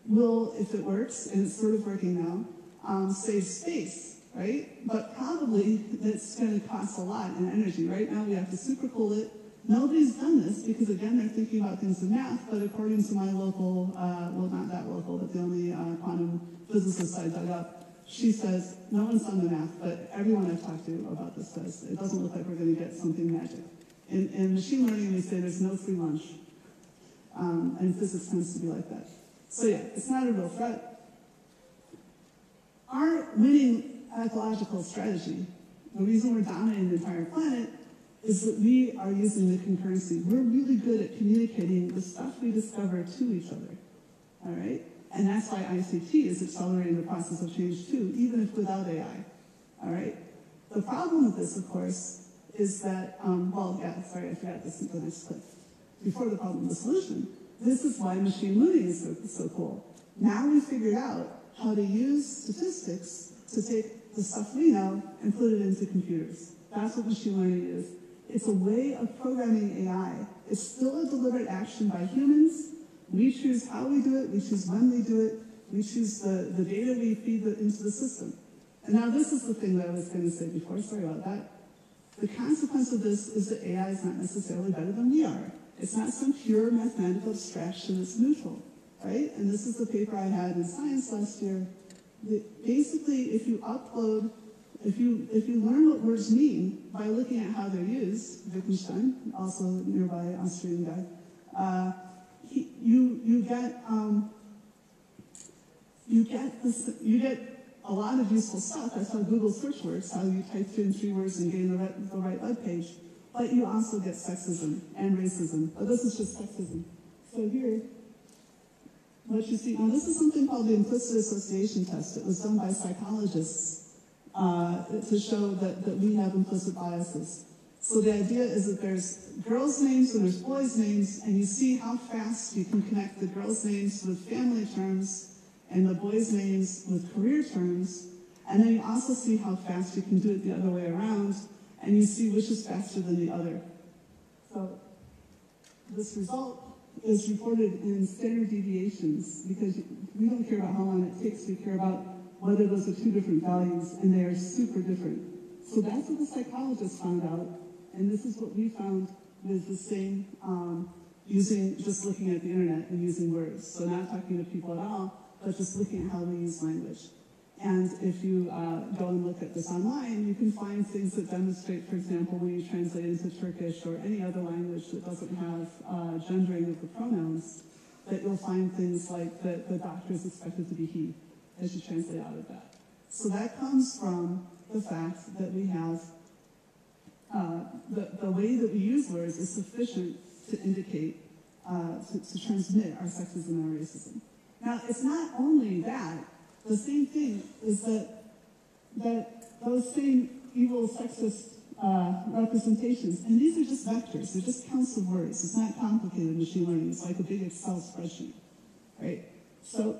will, if it works, and it's sort of working now, save space. Right? But probably it's going to cost a lot in energy. Right now we have to supercool it. Nobody's done this because, again, they're thinking about things in math, but according to my local, well, not that local, but the only quantum physicist I dug up, she says, no one's done the math, but everyone I've talked to about this says, it doesn't look like we're going to get something magic. In machine learning, we say there's no free lunch. And physics tends to be like that. So yeah, it's not a real threat. Our winning ecological strategy, the reason we're dominating the entire planet, is that we are using the concurrency. We're really good at communicating the stuff we discover to each other, all right? And that's why ICT is accelerating the process of change too, even if without AI, all right? The problem with this, of course, is that, well, yeah, sorry, I forgot this is the next clip. Before the problem, the solution. This is why machine learning is so cool. Now we figured out how to use statistics to take the stuff we know and put it into computers. That's what machine learning is. It's a way of programming AI. It's still a deliberate action by humans. We choose how we do it. We choose when we do it. We choose the data we feed into the system. And now this is the thing that I was going to say before. Sorry about that. The consequence of this is that AI is not necessarily better than we are. It's not some pure mathematical abstraction that's neutral, right? And this is the paper I had in Science last year. Basically, if you learn what words mean by looking at how they're used, Wittgenstein, also nearby Austrian guy, you get a lot of useful stuff. That's how Google search works, how you type in 3 words and gain the right web page. But you also get sexism and racism. But this is just sexism. So here, what you see, now this is something called the implicit association test. It was done by psychologists. to show that we have implicit biases. So the idea is that there's girls' names and there's boys' names, and you see how fast you can connect the girls' names with family terms and the boys' names with career terms. And then you also see how fast you can do it the other way around, and you see which is faster than the other. So this result is reported in standard deviations, because we don't care about how long it takes, we care about whether those are two different values, and they are super different. So that's what the psychologists found out, and this is what we found with the same, just looking at the internet and using words. So not talking to people at all, but just looking at how we use language. And if you go and look at this online, you can find things that demonstrate, for example, when you translate into Turkish or any other language that doesn't have gendering of the pronouns, that you'll find things like that the doctor is expected to be he, as you translate out of that. So that comes from the fact that we have, the way that we use words is sufficient to indicate, to transmit our sexism and our racism. Now, it's not only that. The same thing is that those same evil sexist representations, and these are just vectors, they're just counts of words. It's not complicated machine learning. It's like a big Excel spreadsheet, right? So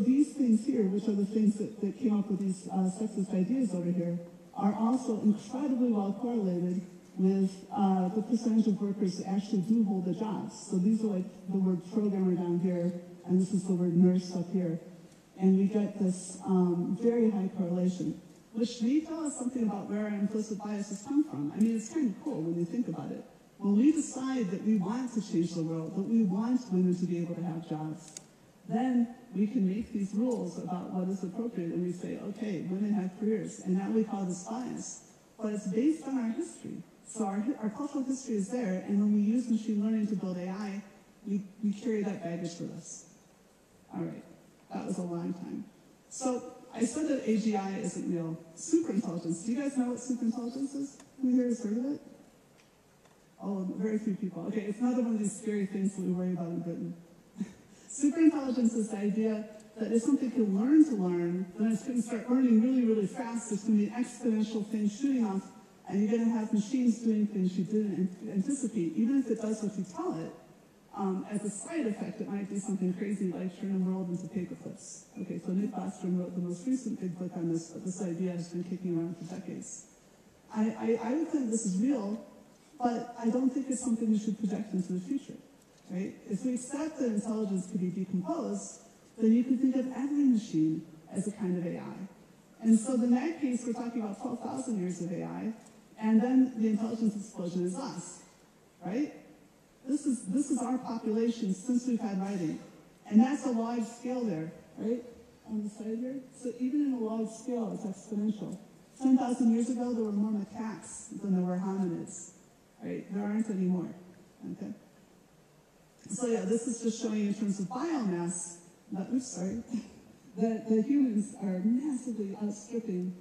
these things here, which are the things that came up with these sexist ideas over here, are also incredibly well correlated with the percentage of workers that actually do hold the jobs. So these are like the word programmer down here, and this is the word nurse up here. And we get this very high correlation, which may tell us something about where our implicit biases come from. I mean, it's kind of cool when you think about it. When we decide that we want to change the world, that we want women to be able to have jobs, then we can make these rules about what is appropriate, and we say, okay, women have careers, and now we call this bias. But it's based on our history. So our cultural history is there, and when we use machine learning to build AI, we carry that baggage with us. All right. That was a long time. So I said that AGI isn't real. Superintelligence. Do you guys know what superintelligence is? Who here has heard of it? Oh, very few people. Okay, it's another one of these scary things that we worry about in Britain. Superintelligence is the idea that if something can learn to learn, then it's going to start learning really, really fast. There's going to be an exponential thing shooting off, and you're going to have machines doing things you didn't anticipate. Even if it does what you tell it, as a side effect, it might do something crazy like turn the world into paper clips. Okay, so Nick Bostrom wrote the most recent big book on this, but this idea has been kicking around for decades. I would think this is real, but I don't think it's something we should project into the future, right? If we accept that intelligence could be decomposed, then you can think of every machine as a kind of AI. And so in that case, we're talking about 12,000 years of AI, and then the intelligence explosion is us, right? This is our population since we've had writing. And that's a large scale there, right? On the side here. So even in a large scale, it's exponential. 10,000 years ago, there were more macaques than there were hominids, right? There aren't anymore, okay? So yeah, this is just showing in terms of biomass, that the humans are massively outstripping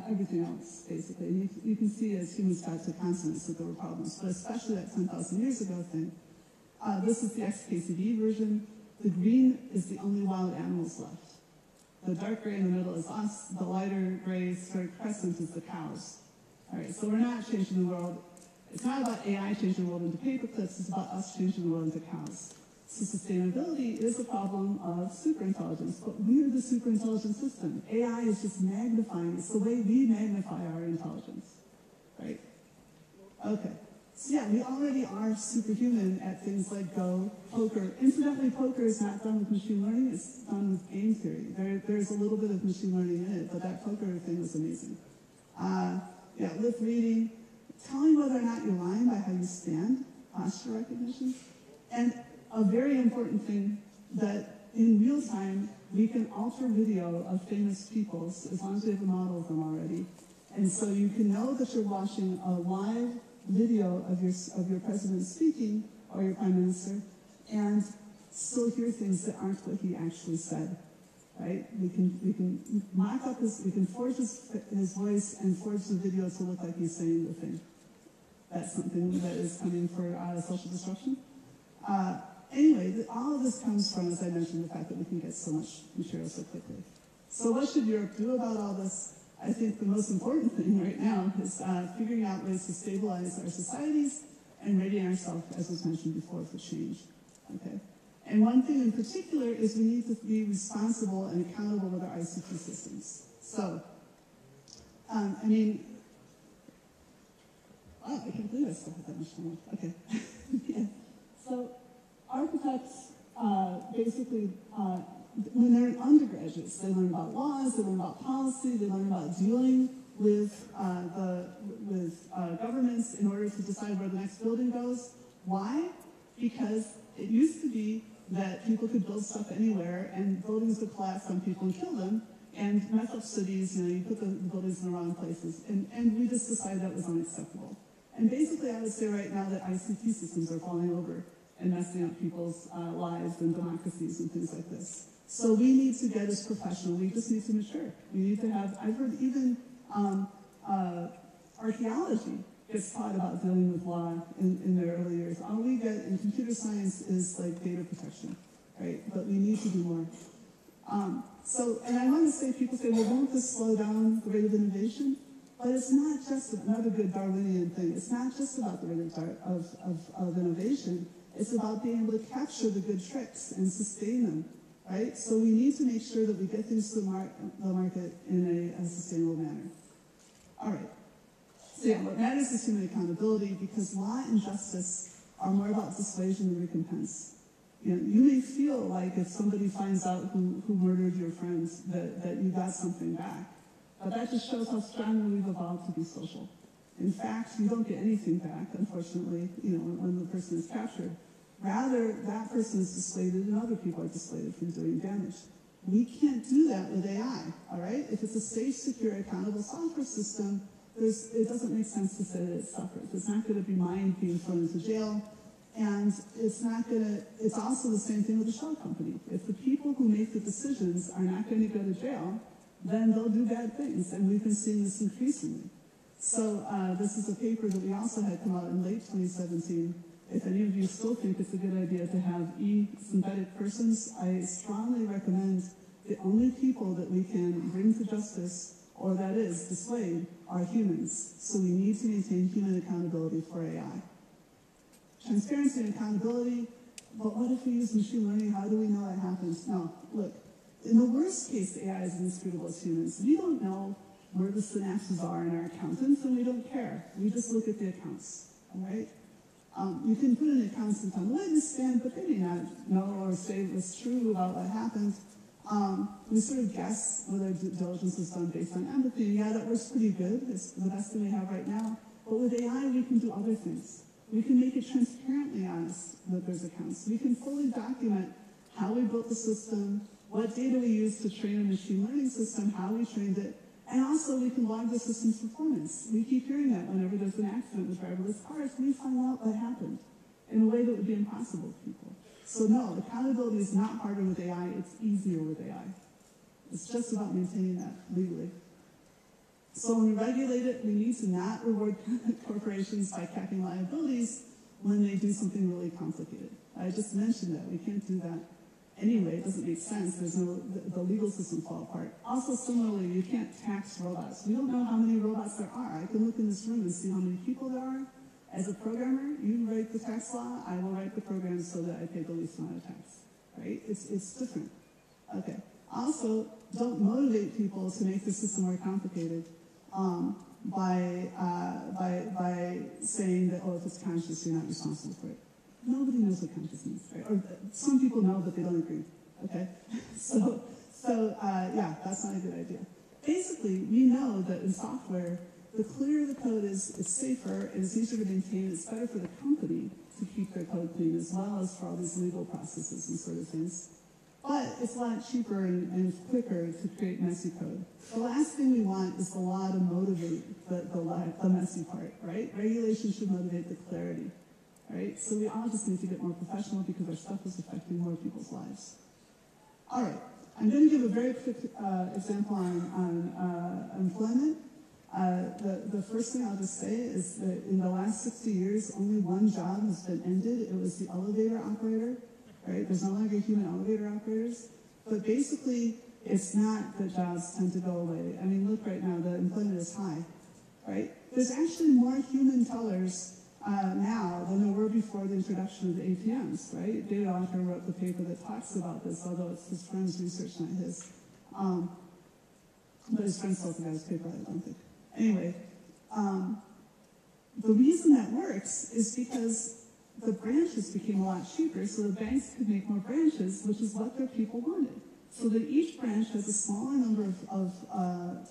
everything else, basically. And you can see as humans got to consonants that there were problems, but especially that 10,000 years ago thing. This is the XKCD version. The green is the only wild animals left. The dark gray in the middle is us. The lighter gray sort of crescent is the cows. All right, so we're not changing the world. It's not about AI changing the world into paper clips. It's about us changing the world into cows. So sustainability is a problem of superintelligence, but we're the superintelligent system. AI is just magnifying. It's the way we magnify our intelligence, right? Okay. So yeah, we already are superhuman at things like Go, poker. Incidentally, poker is not done with machine learning. It's done with game theory. There's a little bit of machine learning in it, but that poker thing was amazing. Yeah, lip reading, telling whether or not you're lying by how you stand, posture recognition, and a very important thing that in real time we can alter video of famous people as long as we have a model of them already. And so you can know that you're watching a live video of your president speaking or your prime minister and still hear things that aren't what he actually said. Right? We can mock up we can forge his voice and forge the video to look like he's saying the thing. That's something that is coming for social disruption. Anyway, all of this comes from, as I mentioned, the fact that we can get so much material so quickly. So what should Europe do about all this? I think the most important thing right now is figuring out ways to stabilize our societies and readying ourselves, as was mentioned before, for change. Okay? And one thing in particular is we need to be responsible and accountable with our ICT systems. So, I mean, wow, I can't believe I still have that much time. Okay. Yeah. So, architects basically, when they're undergraduates, they learn about laws, they learn about policy, they learn about dealing with governments in order to decide where the next building goes. Why? Because it used to be that people could build stuff anywhere and buildings would collapse on people and kill them and mess up cities, you put the buildings in the wrong places. And we just decided that was unacceptable. And basically I would say right now that ICT systems are falling over and messing up people's lives and democracies and things like this. So we need to get as professional. We just need to mature. We need to have, I've heard even archaeology gets taught about dealing with law in their early years. All we get in computer science is like data protection, right? But we need to do more. And I want to say, people say, well, won't this slow down the rate of innovation? But it's not just another good Darwinian thing. It's not just about the rate of innovation. It's about being able to capture the good tricks and sustain them, right? So we need to make sure that we get things to the market in a sustainable manner. All right. So yeah, what matters is human accountability, because law and justice are more about dissuasion than recompense. You may feel like if somebody finds out who murdered your friends that you got something back, but that just shows how strongly we've evolved to be social. In fact, you don't get anything back, unfortunately, when the person is captured. Rather, that person is dissuaded and other people are dissuaded from doing damage. We can't do that with AI, all right? If it's a safe, secure, accountable software system, it doesn't make sense to say that it suffers. It's not going to be mined being thrown into jail, and it's also the same thing with the shell company. If the people who make the decisions are not going to go to jail, then they'll do bad things, and we've been seeing this increasingly. So this is a paper that we also had come out in late 2017. If any of you still think it's a good idea to have synthetic persons, I strongly recommend the only people that we can bring to justice, or that is, dissuade, are humans. So we need to maintain human accountability for AI. Transparency and accountability, but what if we use machine learning? How do we know that happens? No, look, in the worst case, AI is inscrutable as humans. We don't know where the synapses are in our accountants, and we don't care. We just look at the accounts, all right? You can put an accountant on the witness stand, but they may not know or say what's true about what happened. We sort of guess whether due diligence is done based on empathy. Yeah, that works pretty good. It's the best thing we have right now. But with AI, we can do other things. We can make it transparently honest that there's accounts. We can fully document how we built the system, what data we used to train a machine learning system, how we trained it, and also we can log the system's performance. We keep hearing that whenever there's an accident with driverless cars, we find out what happened in a way that would be impossible to people. So no, accountability is not harder with AI, it's easier with AI. It's just about maintaining that legally. So when we regulate it, we need to not reward corporations by capping liabilities when they do something really complicated. I just mentioned that. We can't do that anyway. It doesn't make sense. The legal system fall apart. Also, similarly, you can't tax robots. We don't know how many robots there are. I can look in this room and see how many people there are. As a programmer, you write the tax law, I will write the program so that I pay the least amount of tax. Right? It's different. Okay. Also, don't motivate people to make the system more complicated by saying that, oh, if it's conscious, you're not responsible for it. Nobody knows what conscious means, right? Or some people know, but they don't agree. Okay? So yeah, that's not a good idea. Basically, we know that in software, the clearer the code is, it's safer, and it's easier to maintain, it's better for the company to keep their code clean, as well as for all these legal processes and sort of things. But it's a lot cheaper and quicker to create messy code. The last thing we want is the law to motivate the messy part, right? Regulation should motivate the clarity, right? So we all just need to get more professional because our stuff is affecting more people's lives. All right, I'm going to give a very quick example on employment. The first thing I'll just say is that in the last 60 years, only one job has been ended. It was the elevator operator, right? There's no longer human elevator operators. But basically, It's not that jobs tend to go away. I mean, look right now, the employment is high, right? There's actually more human tellers now than there were before the introduction of the ATMs, right? David Alter wrote the paper that talks about this, although it's his friend's research, not his. But his friend sold the guy's paper, I don't think. Anyway, the reason that works is because the branches became a lot cheaper, so the banks could make more branches, which is what their people wanted. So that each branch has a smaller number of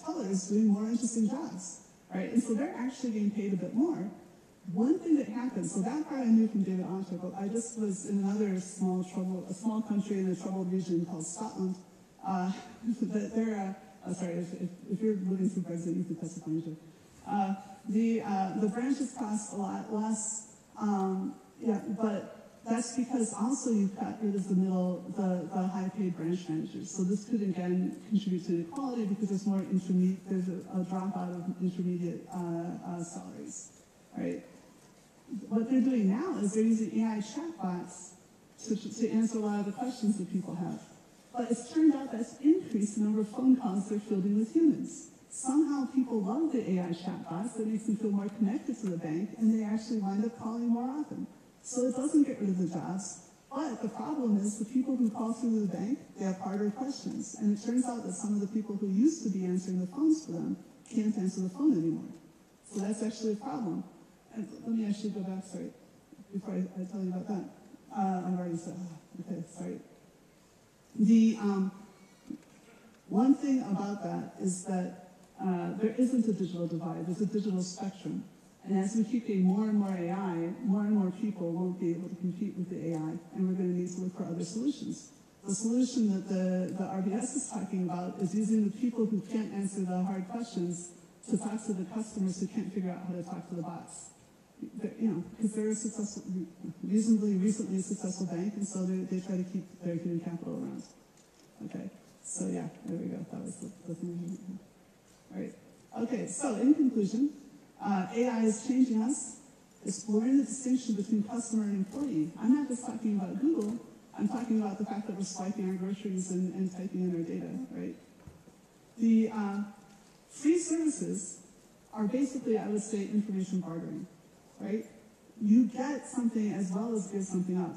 tellers doing more interesting jobs, right? And so they're actually getting paid a bit more. One thing that happened, so that part I knew from David Alter, but I just was in another small country in a troubled region called Scotland. That they're, sorry, if you're living through Brexit, you could testify on it. The branches cost a lot less, but that's because also you've got rid of the high-paid branch managers. So this could again contribute to inequality because there's more there's a dropout of intermediate salaries, right? What they're doing now is they're using AI chatbots to answer a lot of the questions that people have. But it's turned out that's increased the number of phone calls they're fielding with humans. Somehow people love the AI chatbots. That makes them feel more connected to the bank, and they actually wind up calling more often. So it doesn't get rid of the jobs. But the problem is the people who call through the bank, they have harder questions. And it turns out that some of the people who used to be answering the phones for them can't answer the phone anymore. So that's actually a problem. And let me actually go back, sorry, before I tell you about that. I've already said, okay, sorry. The one thing about that is that there isn't a digital divide, there's a digital spectrum. And as we keep getting more and more AI, more and more people won't be able to compete with the AI, and we're going to need to look for other solutions. The solution that the RBS is talking about is using the people who can't answer the hard questions to talk to the customers who can't figure out how to talk to the bots. Because they're a successful, recently a successful bank, and so they try to keep their human capital around. Okay, so yeah, there we go. That was the thing. All right. Okay, so in conclusion, AI is changing us. It's blurring the distinction between customer and employee. I'm not just talking about Google. I'm talking about the fact that we're swiping our groceries and typing in our data, right? The free services are basically, I would say, information bartering, right? You get something as well as give something up.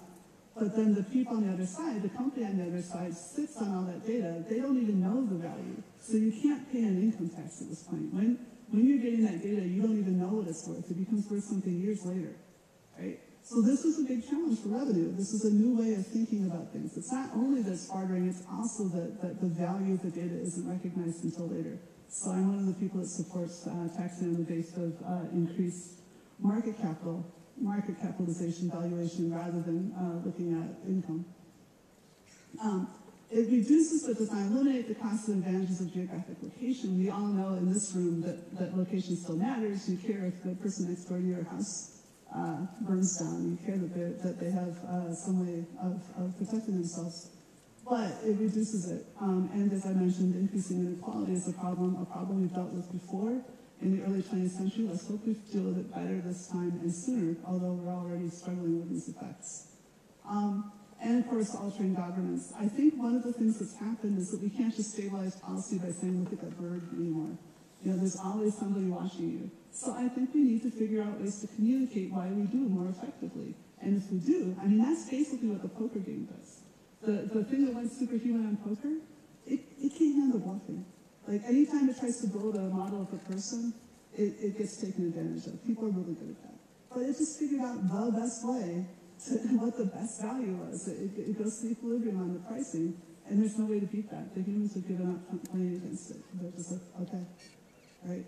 But then the people on the other side, the company on the other side, sits on all that data. They don't even know the value. So you can't pay an income tax at this point. When you're getting that data, you don't even know what it's worth. It becomes worth something years later, right? So this is a big challenge for revenue. This is a new way of thinking about things. It's not only that it's bartering, it's also that the value of the data isn't recognized until later. So I'm one of the people that supports taxing on the basis of increased market capitalization, valuation, rather than looking at income. It reduces but does not eliminate the costs and advantages of geographic location. We all know in this room that location still matters. You care if the person next door to your house burns down. You care that they have some way of protecting themselves. But it reduces it. And as I mentioned, increasing inequality is a problem we've dealt with before in the early 20th century. Let's hope we deal with it better this time and sooner, although we're already struggling with these effects. And of course, altering governance. I think one of the things that's happened is that we can't just stabilize policy by saying, look at that bird anymore. There's always somebody watching you. So I think we need to figure out ways to communicate why we do more effectively. And if we do, I mean, that's basically what the poker game does. The thing that went superhuman on poker, it can't handle bluffing. Like, anytime it tries to build a model of a person, it gets taken advantage of. People are really good at that. But it just figured out the best way what the best value was. It goes to equilibrium on the pricing, and there's no way to beat that. The humans have given up playing against it. They're just like, okay, right?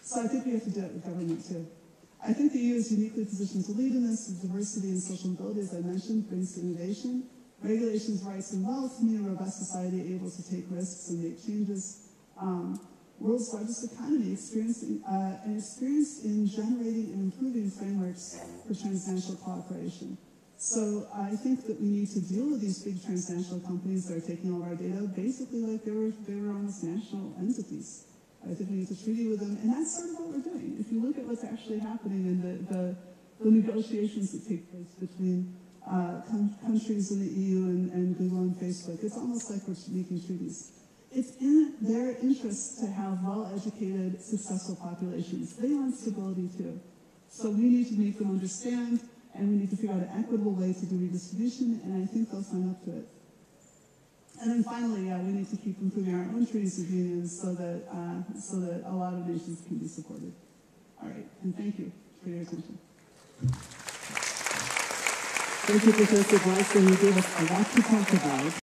So I think we have to do it with government too. I think the EU is uniquely positioned to lead in this. The diversity and social mobility, as I mentioned, brings innovation. Regulations, rights, and wealth mean a robust society able to take risks and make changes. World's largest economy, experienced in generating and improving frameworks for transnational cooperation. So I think that we need to deal with these big transnational companies that are taking all our data basically like they were almost national entities. I think we need to treaty with them, and that's sort of what we're doing. If you look at what's actually happening in the negotiations that take place between countries in the EU and Google and Facebook, it's almost like we're making treaties. It's in their interest to have well-educated, successful populations. They want stability too. So we need to make them understand, and we need to figure out an equitable way to do redistribution, and I think they'll sign up to it. And then finally, we need to keep improving our own treaties of union so that a lot of nations can be supported. All right, and thank you for your attention. Thank you, Professor Bryson. You gave us a lot to talk about.